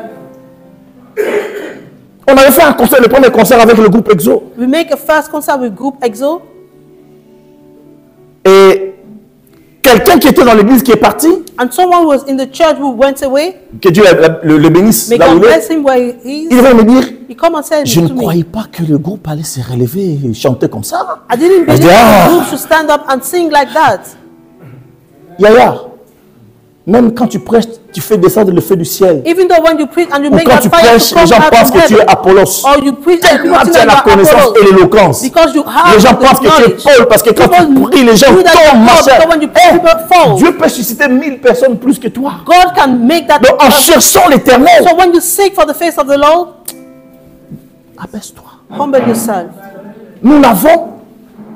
On avait fait un concert, le premier concert avec le groupe EXO. We make a first concert with Group EXO. Et quelqu'un qui était dans l'église qui est parti, And someone was in the church who went away. que Dieu le bénisse May là où God il est, bless him where he il is. va me dire, He come and said je ne to me, croyais pas que le groupe allait se relever et chanter comme ça. I didn't Je believe dis, the group ah, should stand up and sing like that. Yaya, même quand tu prêches, tu fais descendre le feu du ciel. Even though when you preach and you Ou make quand that tu fire prêches, to les come gens out pensent from que tu es heaven, Apollos. or you preach and Tellement people tu think as that la you are connaissance Apollos, et l'éloquence. because you have Les gens the pensent que tu es knowledge. Paul parce que quand tu People pries, les gens do that tombent, you ma fall, chère. because when you pray, people fall. Dieu peut susciter 1000 personnes plus que toi. God can make that. Donc en cherchant l'éternel, So when you seek for the face of the Lord, abaisse-toi. humble yourself. Nous n'avons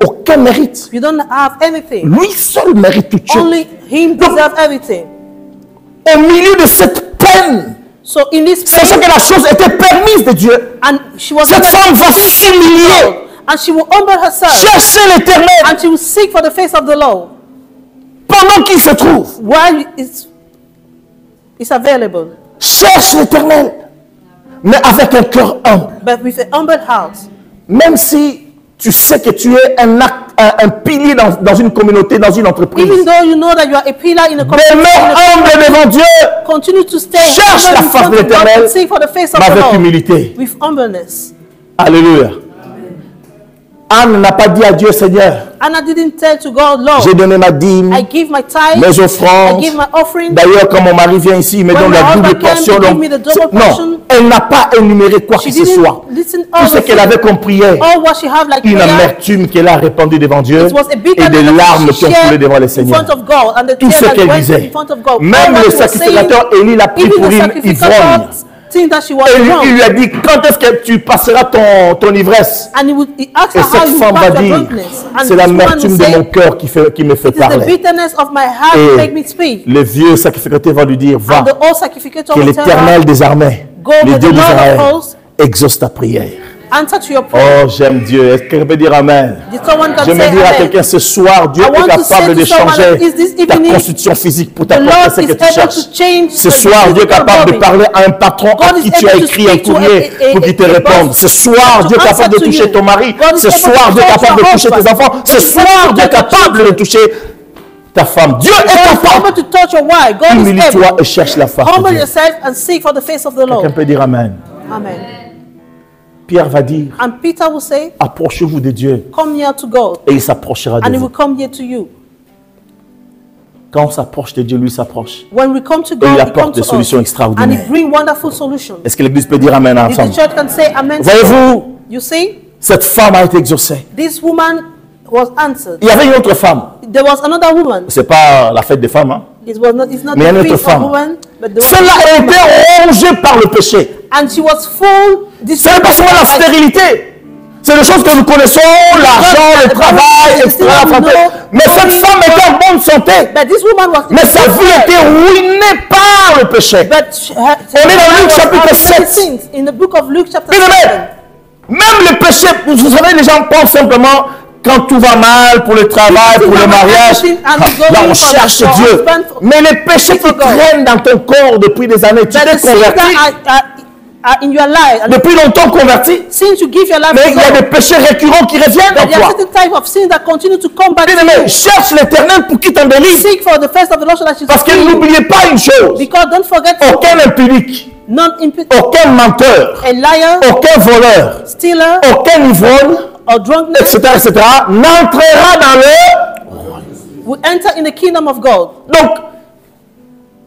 aucun mérite. You don't have anything. Lui seul mérite toute chose. Only Him deserves everything. Au milieu de cette peine, So in this sachant que pain, la chose était permise de Dieu, and she was cette femme va s'humilier, and she will humble herself, chercher l'éternel and she will seek for the face of the Lord pendant qu'il se trouve. while it's available, Cherche l'éternel, mais avec un cœur humble. but with a humble heart. Même si tu sais que tu es un pilier dans une communauté, dans une entreprise. Even though you know that you are a pillar in a community, Demeure humble devant Dieu, continue to stay Cherche humble la in face front de of God l'Éternel, and seek for the face of mais the avec Lord humilité. with humbleness. Alléluia. Anne n'a pas dit à Dieu, Seigneur, Anna didn't tell to God, Lord, j'ai donné ma dîme, I give my tithe, mes I offrandes. give my offering. D'ailleurs, quand mon mari vient ici, il me When donne my la double husband came, portion. he Donc, gave me the double non, portion. elle n'a pas énuméré quoi She que ce didn't soit. listen Tout ce qu'elle avait comme prière, all what she have like une prayer. amertume qu'elle a répandue devant Dieu It was a et bitterness des that larmes she qui ont coulé shared devant le in Seigneur. front of God, and the Tout tears ce that qu'elle went disait. in front of God. Même All what le she was sacrificateur saying, Élie l'a pris even pour the une sacrificateur ivrogne. think that she was Et wrong. il lui a dit, quand est-ce que tu passeras ton ivresse? And he asked Et her how cette you femme va pass your dire, drunkenness. And c'est this woman l'amertume will de say, mon cœur qui me fait it is the parler. bitterness of my heart that make me Et speak. le vieux sacrificateur va lui dire, va, And the old sacrificator que will tell l'Éternel her, des armées, go le with Dieu the Lord d'Israël, of hosts, exauce ta prière. answer to your prayer. Oh, j'aime Dieu. Est-ce que quelqu'un peut dire Amen? Did someone can Je say me dire à amen? quelqu'un ce soir, Dieu I want est to say capable to de someone changer that is this ta evening, constitution physique pour The Lord t'apporter ce is que tu able cherches. to change Ce the soir, Dieu est physical capable de body. parler à un patron à God is qui tu as able to écrit un speak to courrier pour qu'il te a réponde. boss. Ce soir, To Dieu est answer capable de to toucher you. ton mari. God is Ce able soir, to Dieu est touch capable de your toucher tes husband. enfants. God Ce is able soir, to Dieu est touch your capable de children. toucher ta femme. Dieu est God is capable. able to touch your wife. God is Humilie-toi able. et cherche la face de Humble Dieu. yourself and seek for the face of the Quelqu'un Lord. peut dire Amen. Amen. Pierre va dire, And Peter will say, approchez-vous de Dieu come near to God, et il s'approchera de and he will vous. come near to you. Quand on s'approche de Dieu, lui s'approche. When we come to Et God, il he apporte comes des to solutions us, and extraordinaires. he brings wonderful solutions. Est-ce que l'Église peut dire Amen If the ensemble? church can say amen. Voyez-vous, You see, cette femme a été exaucée. this woman was answered. Il y avait une autre femme. There was another woman. C'est pas la fête des femmes, hein? It's not Mais une the autre feast of femme. woman, but there was Celle-là a another woman. été rongée par le péché. And she was full. Ce n'est pas seulement la stérilité. C'est des choses que nous connaissons, l'argent, le travail, etc. Mais cette femme était en bonne santé. But this woman was. Mais sa vie était ruinée par le péché. But On est dans Luc chapitre 7. In the book of Luke chapter Bien 7. aimé, même le péché, vous savez, les gens pensent simplement quand tout va mal pour le travail, pour le mariage, là on cherche Dieu. Mais les péchés qui traînent dans ton corps depuis des années, tu t'es converti, In your life, and depuis longtemps converti, since you give your life mais to il y a God, des péchés récurrents qui reviennent but en there are toi. certain type of sins that continue to come back Bien to aimé, you. cherche l'Éternel pour qu'il t'en délivre. Seek for the face of the Lord so that you Parce que free you. n'oubliez pas une chose, Because don't forget, aucun impudique, aucun menteur, a liar, aucun voleur, stealer, aucun ivrogne, or drunkenness etc., n'entrera dans le... will enter in the kingdom of God. Donc,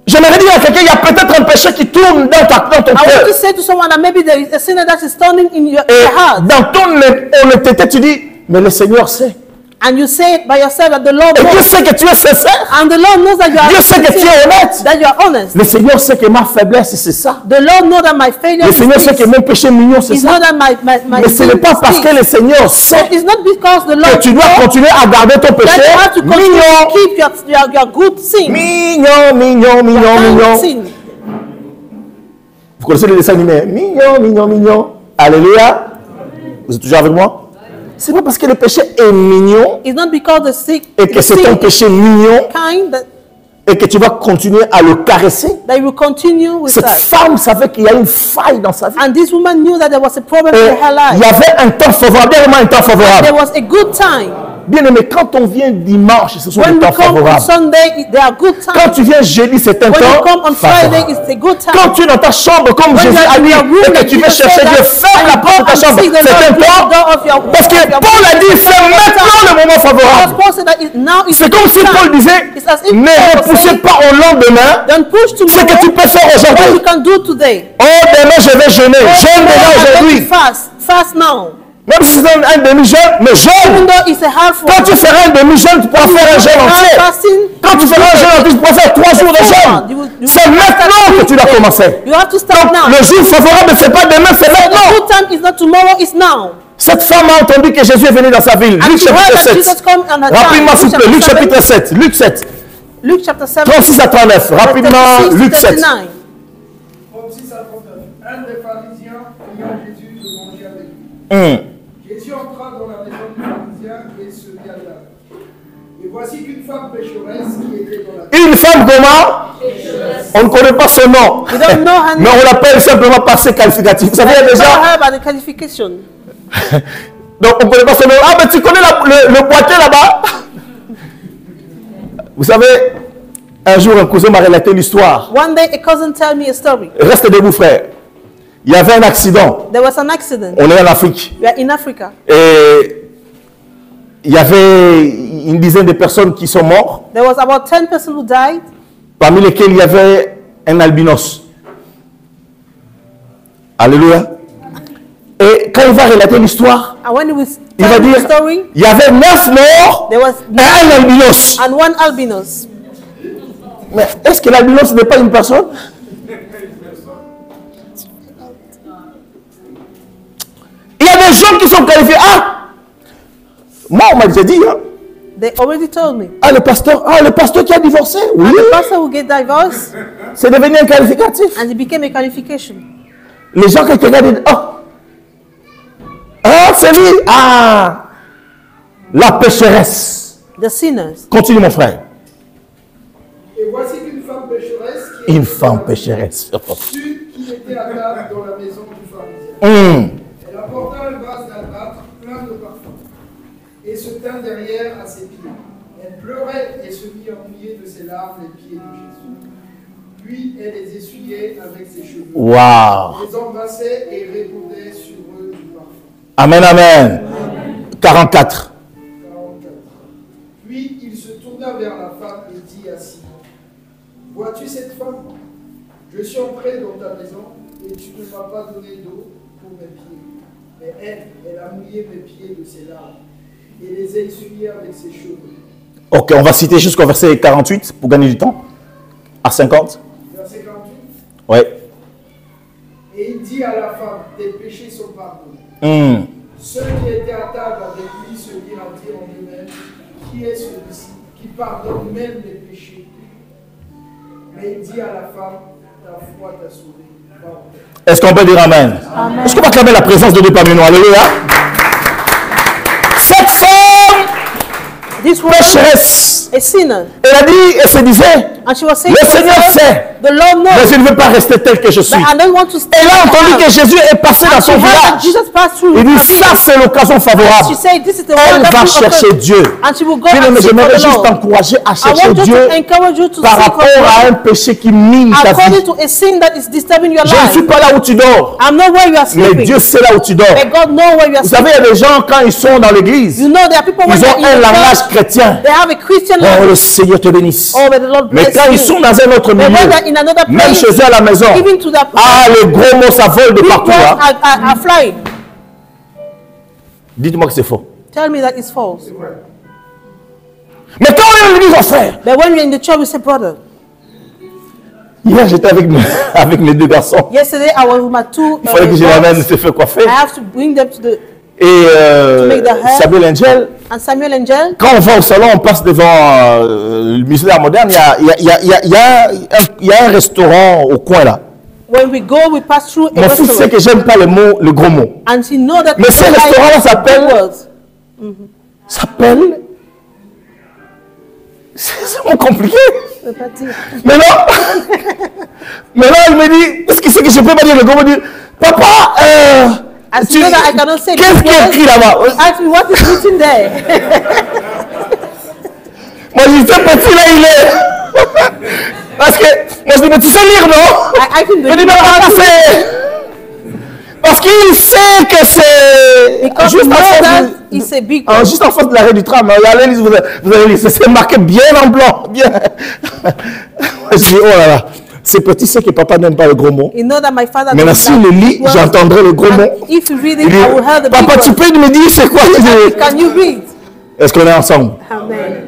j'aimerais dire à quelqu'un, il y a peut-être un péché qui tourne dans ton I want cœur. to say to someone that maybe there is a sinner that is turning in your Et heart. dans ton honnêteté, tu dis, mais le Seigneur sait. And you say by yourself that the Lord Et Dieu knows. sait que tu es sincère. And the Lord knows that you are Dieu sait que tu es honnête. that you are honest. Le Seigneur sait que ma faiblesse, c'est ça. The Lord knows that my failure Le is Seigneur sait this. que mon péché mignon, c'est It's ça. not that my Mais ce n'est pas parce que le Seigneur sait It's not because the Lord que tu dois knows continuer à garder ton that péché you have to continue mignon. to keep your good sin. Mignon, mignon, mignon, Your mignon. sin. Vous connaissez les dessins animés? Mignon, mignon, mignon. Alléluia. Vous êtes toujours avec moi? C'est pas parce que le péché est mignon It's not because the sick et que c'est ton péché mignon kind et que tu vas continuer à le caresser. that you will continue with Cette that. femme savait qu'il y a une faille dans sa vie. And this woman knew that there was a problem Et in her il y life. avait un temps favorable, vraiment un temps There favorable. was a good time. Bien aimé, quand on vient dimanche, ce sont When des we temps come on favorables. Sunday, there are good Quand times. tu viens jeudi, c'est un When you come temps on Friday, favorable. it's a good time. Quand tu es dans ta chambre, comme When Jésus you are a in dit, your room et que and tu veux Jesus chercher said Dieu, that, ferme and la you porte de go ta and chambre. seek the C'est Lord, un close the door of your- temps. Parce que of your Paul a dit, c'est maintenant le moment Because favorable. Paul said that now is C'est the comme good si time. Paul disait, It's as if ne Paul was repoussez saying, pas au lendemain don't push ce que tu tomorrow peux faire what you aujourd'hui. can do today. Oh, demain je vais jeûner. Jeûne déjà I'm going aujourd'hui. to fast now. Même si c'est un demi-jeûne, mais jeûne. Even though it's a half Quand tu feras un demi-jeûne, tu pourras faire un jeûne entier. Quand tu feras un jeûne entier, tu pourras faire 3 jours de jeûne. C'est maintenant que tu dois commencer. You have to start Donc, now. le jour favorable, ce n'est pas demain, c'est The maintenant. good time is not tomorrow, it's now. Cette femme a entendu que Jésus est venu dans sa ville. And Luc she heard chapitre that Jesus 7. come on her Rapidement, time. s'il vous plaît. Luc chapitre 7. Luc 7. Luke chapter 7. 36 à 39. Rapidement, Luc 7. 36 36 à 39. Un des pharisiens pria Jésus de manger avec lui. Jésus entra dans la maison du pharisien et se mit à table. Et voici qu'une femme pécheresse qui était dans la maison. Une femme comment? On ne connaît pas son nom. We don't know her Mais name. on l'appelle simplement par ses qualificatifs. Vous savez, il y a des Tell gens. her about the qualification. Donc on ne connaît pas son nom. Ah, mais tu connais le boîtier là-bas? Vous savez, un jour, un cousin m'a relaté l'histoire. One day, a cousin tell me a story. Reste debout, frère. Il y avait un accident. There was an accident. On est en Afrique. We are in Africa. Et il y avait une dizaine de personnes qui sont mortes, There was about 10 persons who died, parmi lesquelles il y avait un albinos. Alléluia. Et quand il va relater l'histoire, and when he was il va telling dire, the story, il y avait 9 morts there was et un albinos. and one albinos. Mais est-ce que l'albinos n'est pas une personne? des gens qui sont qualifiés. Ah, moi, on m'a déjà dit, hein. They already told me. Ah, le pasteur qui a divorcé. Oui. And the pastor who get divorced, C'est devenu un qualificatif. and it became a qualification. Les gens qui te regardent disent, oh, c'est lui. Ah, la pécheresse. The sinners. Continue, mon frère. Et voici qu'une femme pécheresse qui Une femme pécheresse. sut qu'il était à table dans la maison du pharisien. Elle apporta un vase d'albâtre plein de parfums et se tint derrière à ses pieds. Elle pleurait et se mit à mouiller de ses larmes les pieds de Jésus. Puis elle les essuyait avec ses cheveux. Waouh. Les embrassait et répandait sur eux du parfum. Amen, amen. 44. 44. Puis il se tourna vers la femme et dit à Simon, vois-tu cette femme? Je suis entré dans ta maison et tu ne m'as pas donné d'eau pour mes pieds. Mais elle a mouillé mes pieds de ses larmes et les a essuyés avec ses cheveux. Ok, on va citer jusqu'au verset 48 pour gagner du temps. À 50. Verset 48. Oui. Et il dit à la femme, tes péchés sont pardonnés. Ceux qui étaient à table avec lui se mirent à dire en eux-mêmes, qui est celui-ci qui pardonne même les péchés? Mais il dit à la femme, ta foi t'a sauvé. Va en paix. Est-ce qu'on peut dire amen? Amen. Est-ce qu'on va clamer la présence de Dieu parmi nous? Alléluia. Cette femme This woman, pécheresse, a sinner. elle a dit, elle se disait, And she was saying, le to Seigneur herself, sait, the Lord mais knows, je ne veux pas rester tel que je suis. but I don't want to stay. Elle a entendu que Jésus est passé dans And she son heard that village. Jesus passed through Il dit, her ça village. c'est l'occasion favorable. She said, this is the Elle va wonderful chercher occasion. Dieu. And she will go Bien, and mais seek for j'aimerais the juste Lord. t'encourager à I chercher want you Dieu to encourage you to par seek for rapport the à un Lord péché qui mine ta according vie. to a sin that is disturbing your Je ne suis life. pas là où tu dors, I'm not where you are mais sleeping, Dieu sait là où tu dors. but God knows where you are Vous savez, il y sleeping. a des gens, quand ils sont dans l'église, You know there are people when ils they're ont in un the langage church, chrétien. they have a Christian Oh, le language. Seigneur te bénisse. Oh, may the Lord Mais bless quand ils you. sont dans un autre But when milieu, they're in another même place, chez eux à la maison, even to the ah, les gros mots, ça vole de big partout. words Hein. are flying. Dites-moi que c'est faux. Tell me that it's false. Mais quand on est dans l'église, oh frère, But when we're in the church, we say, brother. hier j'étais avec, avec mes deux garçons. Yesterday I was with my two. Il fallait que je l'amène boys. se faire coiffer. I have to bring them to the Et make the hair. Samuel Angel, and Samuel and Jen. quand on va au salon, on passe devant le musée d'art moderne, il y a un restaurant au coin là. When we go, we pass through a Mon fils sait restaurant, que j'aime pas le gros mot. and he know that. Mais ce people like restaurant-là s'appelle- big words. C'est vraiment compliqué. Je peux pas dire. Mais non, il me dit, qu'est-ce que c'est que je peux pas dire? Le gros me dit, papa, As you know that I cannot say qu'est-ce big qui est words, écrit là-bas? he asked me what is written there. Moi, je dis, ce petit là, il est. Parce que, moi, je dis, mais tu sais lire, non? I can do Je dis, mais papa, c'est. Parce qu'il sait que c'est. Because Juste you en know face that du- it's a big Ah, word. juste en face de l'arrêt du tram, vous allez lire, vous allez lire, c'est marqué bien en blanc, bien. Je dis, oh là là, c'est petit, c'est que papa n'aime pas le gros mot. You know that my father. Maintenant, knows s'il le that lit, big words, j'entendrai le gros and mot. if you read Il it, dit, I will hear the big papa, tu words. peux me dire c'est quoi? Je dis, Can you read? est-ce qu'on est ensemble? Amen.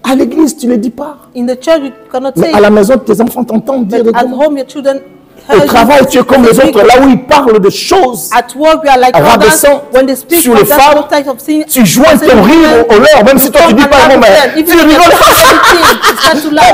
À l'église, tu ne le dis pas. In the church, you cannot Mais say. à la maison, tes enfants t'entendent dire But des at gros mots. home, your children. Au heard travail, you tu es comme say les big autres, words. là où ils parlent de choses. At work, we are like others. Rabaissant When they speak sur of les that femmes, type of thing, Tu joins ton rire au leur, même si toi tu dis pas un mot, mais tu rigoles.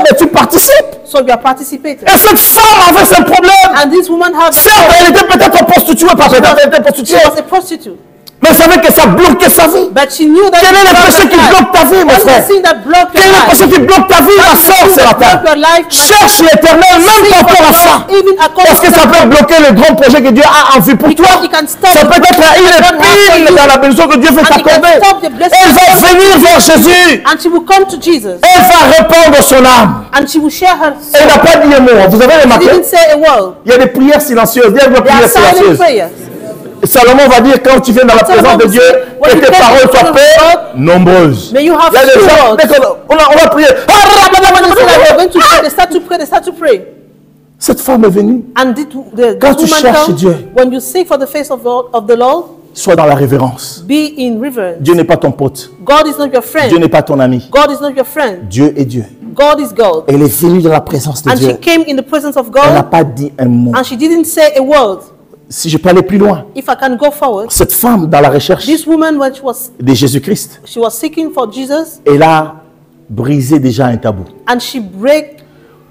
Mais tu participes. So we are participating. Et cette femme avait ce problème. And this woman had the Certes, elle était peut-être prostituée, pas peut-être, elle était she prostituée. was a prostitute. Mais elle savait que ça bloquait sa vie. But she knew that Quel est le péché qui bloque ta vie, mon What's frère? the sin that blocked Quel your est le life? péché qui bloque ta vie? Ma soeur, c'est la terre. Block your life, my Cherche l'éternel, même par rapport à ça. even according Parce que to ça that, peut bloquer le grand projet que Dieu a en vue pour toi. Because it can stop Ça peut être une épine dans la bénédiction que Dieu veut and it can t'accorder. stop the blessing. Elle va venir vers Jésus. And she will come to Jesus Elle va répandre son âme. and she will share her Elle n'a pas dit un mot. Vous avez She remarqué? didn't say a word. Il y a des prières silencieuses. Il y a des They prières are silent silencieuses. prayers. Salomon va dire quand tu viens dans la présence de Dieu, que tes paroles soient nombreuses. May you have Il y a des few gens, words. dès qu'on va prier. When they say that we're going to pray, they start to pray. Cette femme est venue. And the Quand tu woman cherches comes, Dieu. when you seek for the face of the Lord, Sois dans la révérence. be in reverence. Dieu n'est pas ton pote. God is not your friend. Dieu n'est pas ton ami. God is not your friend. Dieu est Dieu. God is God. Elle est venue dans la présence de And she Dieu. came in the presence of Elle n'a God pas dit un mot. and she didn't say a word. si je peux aller plus loin, if I can go forward, cette femme dans la recherche this woman, when de Jésus-Christ, she was seeking for Jesus, elle a brisé déjà un tabou. and she break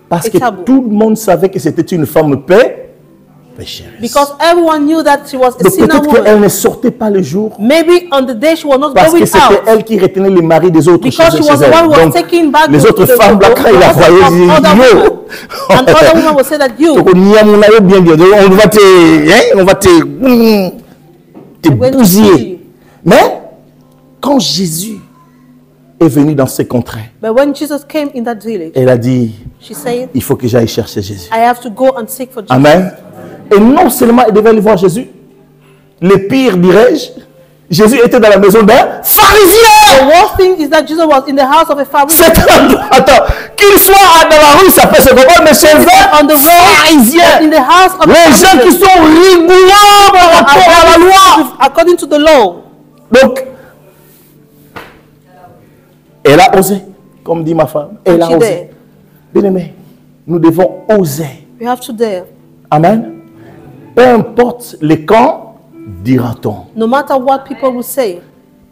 Parce a que taboo. tout le monde savait que c'était une femme pécheresse. Because everyone knew that she was a Donc sinner peut-être woman. qu'elle ne sortait pas le jour Maybe on the day she was not parce que going c'était out, elle qui retenait les maris des autres chez, because she was chez the one elle. who was Donc taking back les autres femmes là, quand ils la voyaient, ils disaient other yo. women. And other women will say that you, Donc on y a mon aïe bien dire, on va te went to bousiller. see. Mais quand Jésus est venu dans ces contrées, But when Jesus came in that village, elle a dit, she said, il faut que j'aille chercher Jésus. I have to go and seek for Jesus. Amen. Et non seulement elle devait aller voir Jésus, le pire, dirais-je, Jésus était dans la maison d'un pharisien. The worst thing is that Jesus was in the house of a Pharisee. Attends, qu'il soit dans la rue, ça peut se comprendre, mais chez un On the road, but pharisien. in the house of a Les gens qui Pharisee, sont rigoureux par rapport à la loi. according to the law. Donc, elle a osé, comme dit ma femme. Elle a And she osé. did. Bien-aimé, nous devons oser. We have to dare. Amen. Peu importe les camps, dira-t-on. No matter what people will say,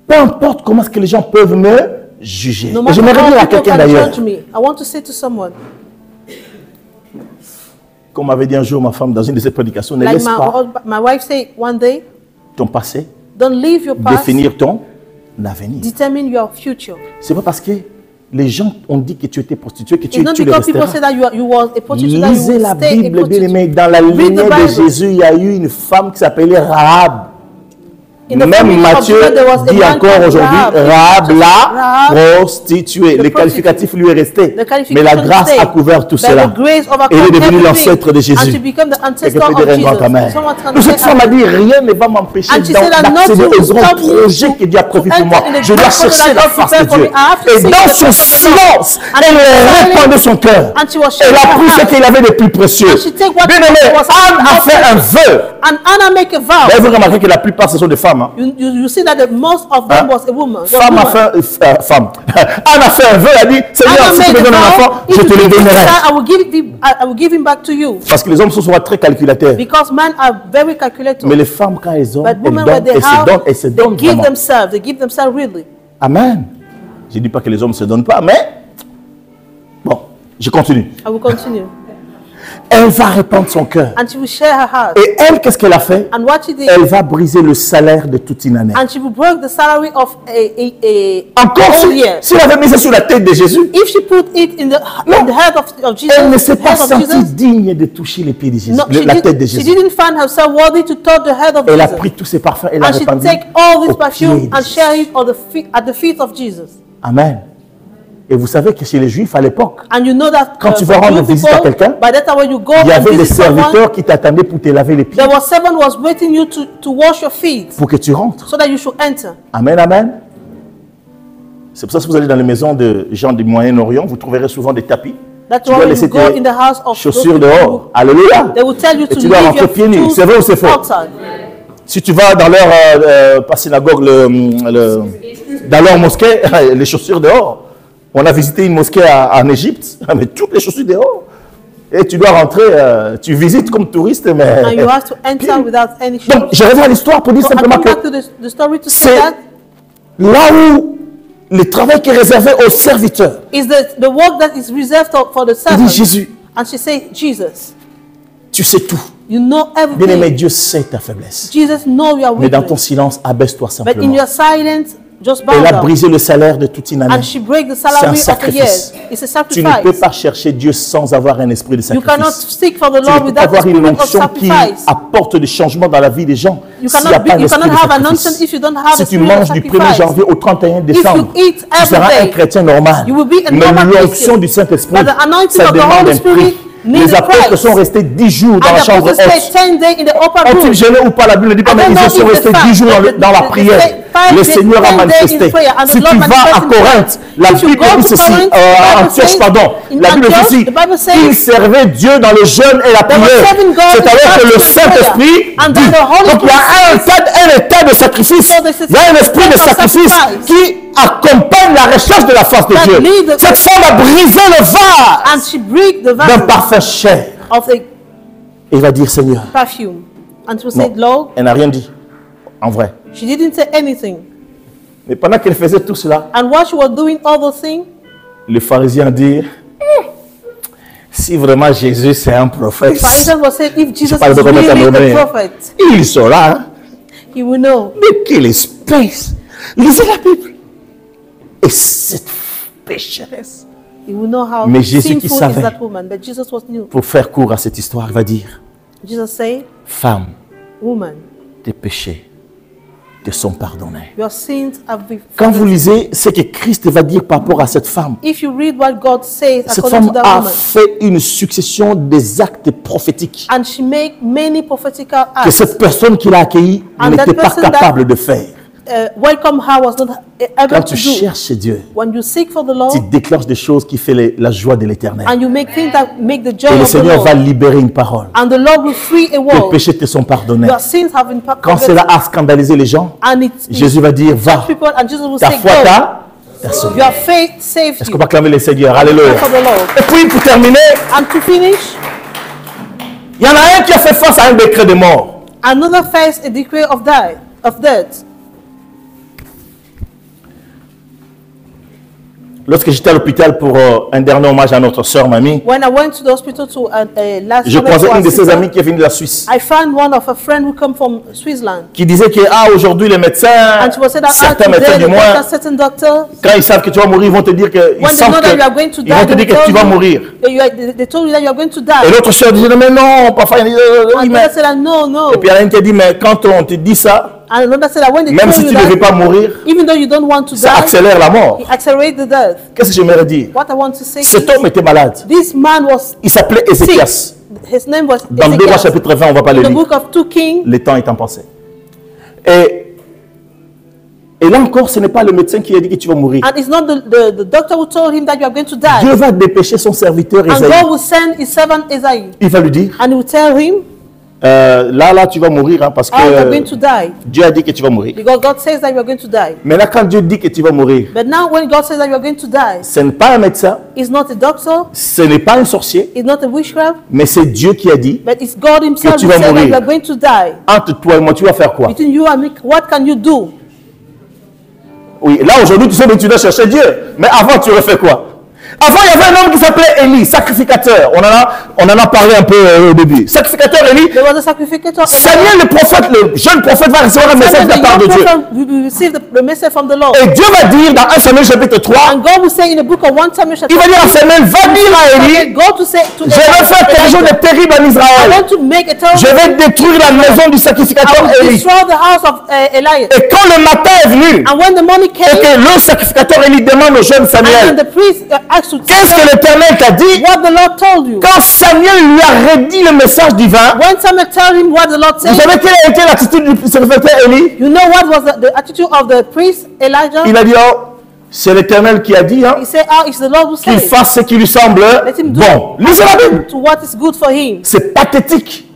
Peu importe comment est-ce que les gens peuvent me juger. no Et matter j'aimerais dire how à people quelqu'un can d'ailleurs, judge me, I want to say to someone, comme m'avait dit un jour ma femme dans une de ses prédications, ne like laisse pas my wife said one day, ton passé don't leave your past, définir ton avenir. determine your future. C'est pas parce que les gens ont dit que tu étais prostituée que It's not tu le because people resteras. say that you was a prostitute that Lisez you la will stay a Bible, bien prostitute. aimé. Dans la Read lignée the de Bible. Jésus, il y a eu une femme qui s'appelait Rahab. In the Même family of Matthieu Jesus, there was a dit man encore called aujourd'hui, Rahab. Rahab la Rahab, prostituée. the Le qualificatif lui est resté. The qualification Mais la grâce stayed. a couvert tout But cela. the grace overcome Elle est devenue everything. l'ancêtre de And Jésus. she became the Et que ancestor peut of dire un grand Jesus. amen. Someone can Donc cette say femme a amen. dit, rien ne va m'empêcher And she said that d'accéder nothing aux will grands stop me projets que Dieu a prévus to pour moi. enter in the Je dois great chercher calling la that God face de prepared for Dieu. me. I have to Et seek dans the son face of the Lord. silence, And elle in silence, répandait son cœur. and she was Elle sharing a her pris ce heart. qu'il avait de plus précieux. And she take what Bien aimé, was Anne a fait un vœu. And Anna make a vow. Vous avez remarqué que la plupart ce sont des femmes. Hein? You see that the most of them was a woman. Was Femme a woman. fait, femme. Anne a fait un vœu, elle a dit, Seigneur, Anna si tu made me a donnes un vow. enfant, If je you te le give me a donnerai. child, I will give him back to you. Parce que les hommes sont souvent très calculateurs. Because men are very calculated. Mais les femmes, quand elles ont, But elles women, when donnent, they have, elles se they donnent give vraiment. themselves. They give themselves really. Amen. Je ne dis pas que les hommes ne se donnent pas, mais bon, je continue. I will continue. Elle va répandre son cœur. And she will share her heart. Et elle, qu'est-ce qu'elle a fait? And what she did, Elle va briser le salaire de toute une année. and she will break the salary of Encore, a whole year. si elle avait mis ça sur la tête de Jésus, If she put it in the head of Jesus, elle ne s'est the pas head of sentie Jesus, digne de toucher les pieds de Jésus, no, la tête de she Jésus. didn't find herself worthy to touch the head of Elle a Jesus. pris tous ses parfums et l'a And she répandu take all this aux pieds perfume de and Jésus. share it at the feet of Jesus. Amen. Et vous savez que chez les Juifs à l'époque, And you know that quand tu for vas rendre you visite à people, quelqu'un, by that time when you go il y and avait des visit someone, serviteurs qui t'attendaient pour te laver les pieds, there was someone who was waiting you to wash your feet pour que tu rentres. so that you should enter. Amen, amen. C'est pour ça que si vous allez dans les maisons de gens du Moyen-Orient, vous trouverez souvent des tapis. That's Tu dois why when laisser you go tes in the house of those chaussures people, dehors. Alléluia. they will tell you Et to tu dois leave rentrer your pieds nus. shoes C'est vrai ou c'est faux? outside. Si tu vas dans leur pas synagogue, dans leur mosquée, les chaussures dehors. On a visité une mosquée en Égypte, mais toutes les chaussures dehors. Et tu dois rentrer, tu visites comme touriste, mais... And you have to enter without any shoes. Donc, je reviens à l'histoire pour dire So I simplement come back que to the story to say c'est that là où le travail qui est réservé aux serviteurs. is the work that is reserved for the Il dit, servants. Jésus, And she said, Jesus, tu sais tout. you know Bien aimé, everything. Dieu sait ta faiblesse. Jesus know your Mais dans ton weakness. silence, abaisse-toi But in simplement. your silence, just bow Elle a down. brisé le salaire de toute une année. And she break the C'est un salary of a year. sacrifice. It's a Tu ne peux sacrifice. pas chercher Dieu sans avoir un esprit de You cannot sacrifice. seek for the Tu Lord ne peux pas without the avoir une spirit of onction qui sacrifice. apporte des changements dans la vie des gens. You s'il n'y a cannot, pas un you esprit cannot de have an sacrifice. unction if you don't have Si a tu spirit of manges du 1er sacrifice. janvier au 31 décembre, eat tu seras every un day, chrétien normal. you will be a Mais normal l'onction Christian. du Saint-Esprit, But the anointing ça of the demande Holy un Spirit prix. needs Les a apôtres price. sont restés 10 jours dans And la the chambre apostles haute. stayed 10 days in the upper Ont-ils room. gêné ou pas? La Bible ne dit pas, I mais don't ils know sont if restés the 10 jours fact dans la that prière. they stayed Le 5 Seigneur a days in manifesté. prayer, and the Si Lord tu vas à manifested in Corinthe, la If you Bible go dit to ceci, Corinth, the à Bible Antioche, says- pardon, in la Bible dit Antioch, ceci, the Bible says- ils servaient Dieu dans le jeûne et la They were prière. serving God C'est-à-dire in que le fasting and Saint-Esprit prayer. And dit. then the Holy Donc il y a un état de sacrifice. So there's a Il y a un esprit de spirit of sacrifice sacrifice. qui accompagne la recherche de la face de That Dieu. lead the- Cette femme a brisé le vase And she break the d'un vase parfum cher. of the Et il va dire, Seigneur, perfume. And she Non, said, Lord, elle n'a rien dit, en vrai. she didn't say anything. Mais pendant qu'elle faisait tout cela, And while she was doing all those things, les pharisiens dirent, si vraiment Jésus c'est un prophète, Pharisees was saying, if Jesus parle is de comment ça really me the prophet, il saura. Hein? he will know. Mais quelle espèce! Lisez la Bible. Et cette pécheresse. He will know how Mais Jésus qui sinful is savait. that woman. But Jesus was new. Pour faire court à cette histoire, il va dire, Jesus said, femme, woman, tes péchés te sont pardonnés. your sins have been Quand vous forgiven. lisez ce que Christ va dire par rapport à cette femme, If you read what God says cette according femme to that a woman, fait une succession des actes prophétiques and she made many prophetical que acts, cette personne qui l'a accueillie And n'était that pas person that- capable de faire. welcome her was not able Quand to tu do. cherches Dieu, When you seek for the tu Lord, déclenches des choses qui font la joie de l'éternel. and you make things that make the Et joy le of the Seigneur va Lord, libérer une parole. and the Lord will free a Tes world. péchés te sont pardonnés. Your sins have been Quand forgiven. cela a scandalisé les gens, And it Jésus va dire, va, people, and Jesus will ta say, foi go. t'a sauvé. Your faith saved Est-ce you. qu'on va acclamer le Seigneur? Alléluia. For the Lord. Et puis, pour terminer, And to finish, il y en a un qui a fait face à un décret de mort. another faced a decree of death. Lorsque j'étais à l'hôpital pour un dernier hommage à notre sœur Mamie, When I went to the hospital to last je moment croisais for une de our ses sister, amies qui est venue de la Suisse, I found one of her friends who come from Switzerland. qui disait que aujourd'hui les médecins, And she was saying that certains médecins today, du the moins, doctor, certain doctor, quand ils savent que tu vas mourir, ils vont te dire que ils when they sentent know that you are going que to ils die, vont te they dire will que tu tell vas you mourir. that they told you that you are going to Et die. l'autre sœur disait mais non, parfois il y a And mais... another said that no, no. Et puis il y en a une qui a dit mais quand on te dit ça, And another said that when they même told si you tu ne veux that, pas mourir, even though you don't want to ça die, accélère la mort. he accelerated the death. Qu'est-ce que j'aimerais dire? What I want to say Cet is, homme était malade. this man was Il s'appelait sick. Ézéchias. His name was Dans 2 Rois Ezekiel. chapitre 20, on ne va pas le In the lire. book of 2 Kings, Le temps étant passé. Et là encore, ce n'est pas le médecin qui a dit que tu vas mourir. and it's not the doctor who told him that you are going to die. Dieu va dépêcher son serviteur And Esaïe. God will send his servant Isaiah. Il va lui dire, And he will tell him, là, tu vas mourir hein, parce you are going que to die. Dieu a dit que tu vas mourir. Because God says that you are going to die. Mais là, quand Dieu dit que tu vas mourir, But now when God says that you are going to die, ce n'est pas un médecin, it's not a doctor, ce n'est pas un sorcier, it's not a witchcraft, mais c'est Dieu qui a dit, but it's God himself tu who vas says that mourir. you are going to die. entre toi et moi, tu vas faire quoi? Between you and me, what can you do? Oui, là aujourd'hui, tu sais que tu dois chercher Dieu. Mais avant, tu aurais fait quoi? Avant, il y avait un homme qui s'appelait Élie, sacrificateur. On en a parlé un peu au début. Sacrificateur Élie. There was a sacrificator. Samuel, le prophète, le jeune prophète, va recevoir un message de la part de Dieu. We receive the message from the Lord. Et Dieu va dire dans 1 Samuel chapitre 3, And God will say in the book of 1 Samuel chapter il va dire à Samuel, va dire à Élie, go to say to je vais faire quelque chose de terrible en I Israël. want to make a terrible. Je vais détruire la maison du I sacrificateur will Élie. destroy the house of Elias. Et quand le matin est venu, And when the money et came, que le sacrificateur Élie demande au jeune and Samuel, the priest asked to qu'est-ce que tell l'Éternel t'a dit? what the Lord told you. Quand Samuel lui a redit le message divin, When Samuel told him what the Lord vous said, savez quelle a été l'attitude du sacrificateur Élie? you know what was the attitude of the priest Elijah? Il a dit, oh, c'est l'Éternel qui a dit hein, He said, oh, it's the Lord who qu'il said. fasse ce qui lui semble Let him do bon. Lisez la Bible. to what is good for him. C'est pathétique.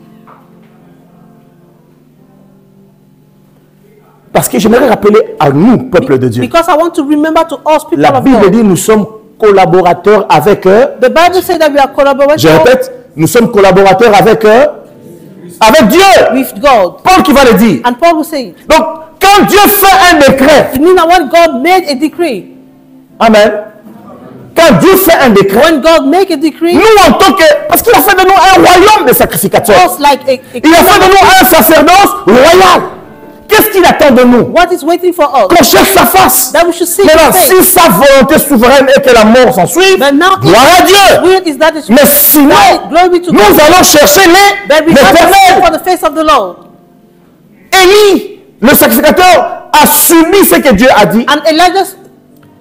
Parce que j'aimerais rappeler à nous, peuple de Dieu. Because I want to remember to us people La of Bible God. dit nous sommes collaborateurs avec eux. The Bible says that we are collaborators Je répète, nous sommes collaborateurs avec eux. Avec Dieu. with God. Paul qui va le dire. And Paul will say, Donc, quand Dieu fait un décret, it means that when God made a decree, amen. Quand Dieu fait un décret, when God make a decree, nous en tant que... Parce qu'il a fait de nous un royaume de sacrificateurs. us like Il a fait de nous un sacerdoce royal. Qu'est-ce qu'il attend de nous? what is waiting for us? Qu'on cherche sa face. That we should seek Maintenant, His face. si sa volonté souveraine est que la mort s'en suive, But now, gloire à Dieu. will is that it Mais sinon, glory be to nous God. allons chercher But we have to seek l'éternel. for the face of the Lord. Élie, le sacrificateur, a subi ce que Dieu a dit. And Elijah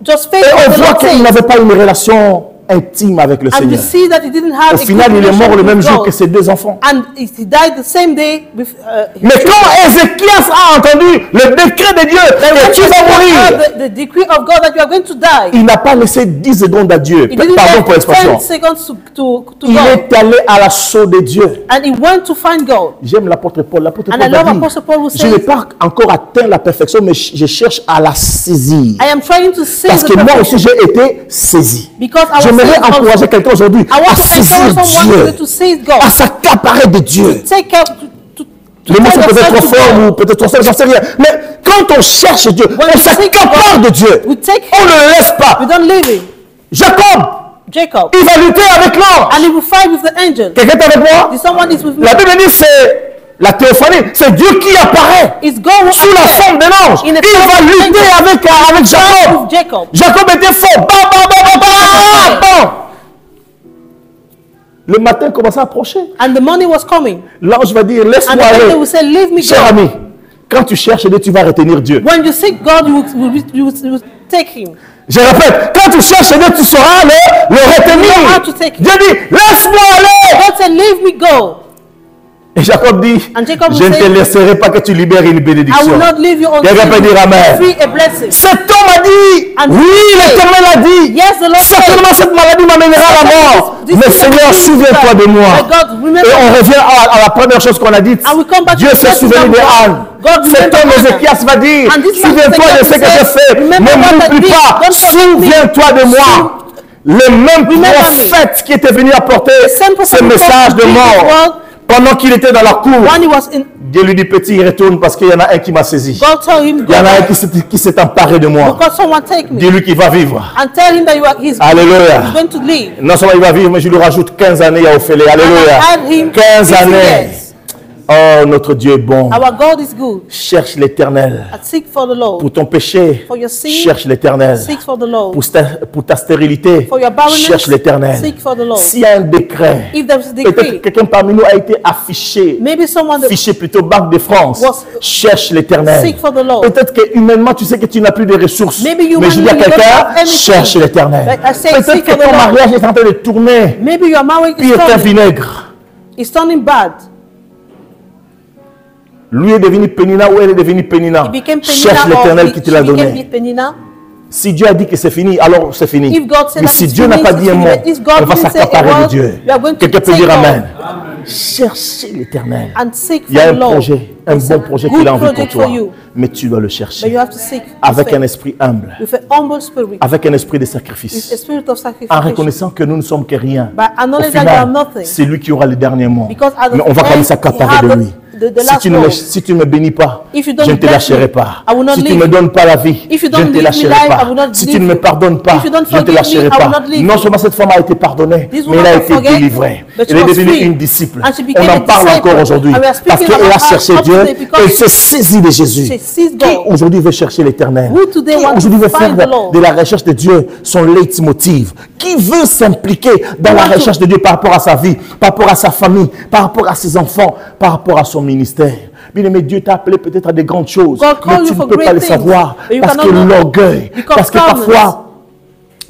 just Et faced on what the voit Lord qu'il said. n'avait pas une relation intime avec le And we Seigneur. see that he didn't have Au a final, il est mort le même jour que God. ses deux enfants. And he died the same day with his Mais children. quand Ézéchias a entendu le décret de Dieu que tu vas mourir, The decree of God that you are going to die. il n'a pas laissé 10 secondes à Dieu. He didn't Pardon pour have 10 l'expression. seconds to Il God. est allé à l'assaut de Dieu. And he went to find God. J'aime l'apôtre Paul. L'apôtre And Paul I va love dire, Apostle Paul who je n'ai says, pas encore atteint la perfection, mais je cherche à la saisir. I am trying to save Parce the que moi perfection. aussi, j'ai été saisi. Because I was J'aimerais saved also. encourager quelqu'un aujourd'hui I want à to saisir encourage someone Dieu, to seize God. à s'accaparer de Dieu. Take care, Les mots sont peut-être trop forts ou peut-être trop faibles, j'en sais rien. Mais quand on cherche Dieu, on s'accapare de Dieu. On ne le laisse pas. Jacob, il va lutter avec l'ange. And he will fight with the angel. Quelqu'un est avec moi? If someone is with me, La Bible dit c'est la théophanie, c'est Dieu qui apparaît it's God sous la forme d'un ange. Il va lutter avec Jacob. Jacob était fort. Le matin commençait à approcher. And the morning was coming. L'ange va dire, laisse-moi And the angel will say, leave me aller. Cher go. ami, quand tu cherches Dieu, tu vas retenir Dieu. When you seek God, you will take him. Je répète, quand tu cherches Dieu, tu sauras le retenir. Dieu dit, laisse-moi aller. God said, leave me go. Et Jacob dit, je ne te laisserai pas que tu libères une bénédiction. Quelqu'un peut dire Amen. Cet homme a dit, oui, l'Éternel a dit, certainement cette maladie m'amènera à la mort. Mais Seigneur, souviens-toi de moi. Et on revient à la première chose qu'on a dite. Dieu s'est souvenu de Anne. Cet homme Ézéchias va dire, souviens-toi de ce que j'ai fait. Ne m'oublie pas, souviens-toi de moi. Le même prophète qui était venu apporter ce message de mort. Pendant qu'il était dans la cour, Dieu lui dit, petit, retourne parce qu'il y en a un qui m'a saisi. Il y en a un qui s'est emparé de moi. Dis-lui qu'il va vivre. Alléluia. Non seulement il va vivre, mais je lui rajoute 15 années à Ophélie. Alléluia. 15 années. Oh, notre Dieu est bon. Our God is good. Cherche l'Éternel. Seek for the Lord. Pour ton péché, for your sin, cherche l'Éternel. Seek for the Lord. Pour ta stérilité, for your barrenness, cherche l'Éternel. Seek for the Lord. S'il y a un décret, peut-être quelqu'un parmi nous a été affiché, affiché plutôt Banque de France, cherche l'Éternel. Peut-être que humainement, tu sais que tu n'as plus de ressources, mais je dis à quelqu'un, cherche l'Éternel. Peut-être que ton mariage est en train de tourner, puis est un vinaigre. It's turning bad. Lui est devenu Pénina ou elle est devenue Pénina. Cherche l'Éternel qui te l'a donné. Si Dieu a dit que c'est fini, alors c'est fini. Mais si Dieu n'a pas dit un mot, on va s'accaparer de Dieu. Quelqu'un peut dire Amen. Cherchez l'Éternel. Il y a un projet, un bon projet qu'il a envie pour toi. Mais tu dois le chercher. Avec un esprit humble. Avec un esprit de sacrifice. En reconnaissant que nous ne sommes que rien. Au final, c'est lui qui aura le dernier mot. Mais on va quand même s'accaparer de lui. Si tu ne me bénis pas, je ne te lâcherai pas. Si tu ne me donnes pas la vie, je ne te lâcherai pas. Si tu ne me pardonnes pas, je ne te lâcherai pas. Non seulement cette femme a été pardonnée, mais elle a été délivrée. Elle est devenue une disciple. On en parle encore aujourd'hui. Parce qu'elle a cherché Dieu, elle s'est saisie de Jésus. Qui aujourd'hui veut chercher l'Éternel? Qui aujourd'hui veut faire de la recherche de Dieu son leitmotiv? Qui veut s'impliquer dans la recherche de Dieu par rapport à sa vie, par rapport à sa famille, par rapport à ses enfants, par rapport à son ministère? Bien-aimé, Dieu t'a appelé peut-être à des grandes choses, mais tu ne peux pas les savoir parce que l'orgueil, parce que parfois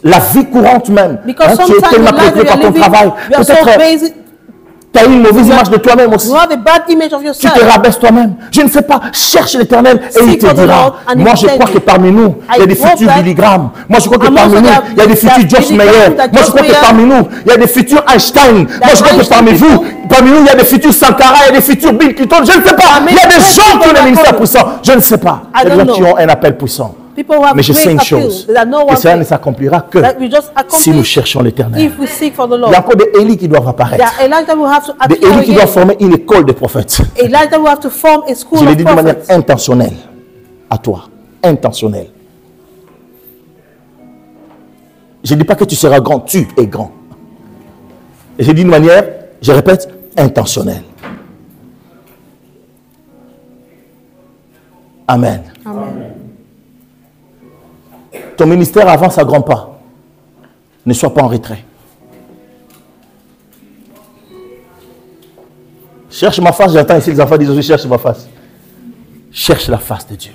la vie courante même, tu es tellement préoccupé par ton travail, peut-être tu as une mauvaise image de toi-même aussi. Tu te rabaisses toi-même. Je ne sais pas, cherche l'Éternel et il te dira. Moi je crois que parmi nous, il y a des futurs Billy Graham. Moi je crois que parmi nous, il y a des futurs Josh Meyer. Moi je crois que parmi nous, il y a des futurs Einstein. Moi je crois que parmi nous, il y a des futurs Sankara, il y a des futurs Bill Clinton. Je ne sais pas. Il y a des gens qui ont des ministères puissants. Je ne sais pas. Il y a des gens qui ont un appel puissant. Mais je sais une chose, que cela ne s'accomplira que si nous cherchons l'Éternel. Il y a encore des Élie qui doivent apparaître. Des Élie qui doivent former une école de prophètes. Je l'ai dit de manière intentionnelle à toi. Intentionnelle. Je ne dis pas que tu seras grand, tu es grand. Et je dis de manière, je répète, intentionnelle. Amen. Amen. Ton ministère avance à grands pas. Ne sois pas en retrait. Cherche ma face, j'entends ici les enfants disent aussi cherche ma face. Cherche la face de Dieu.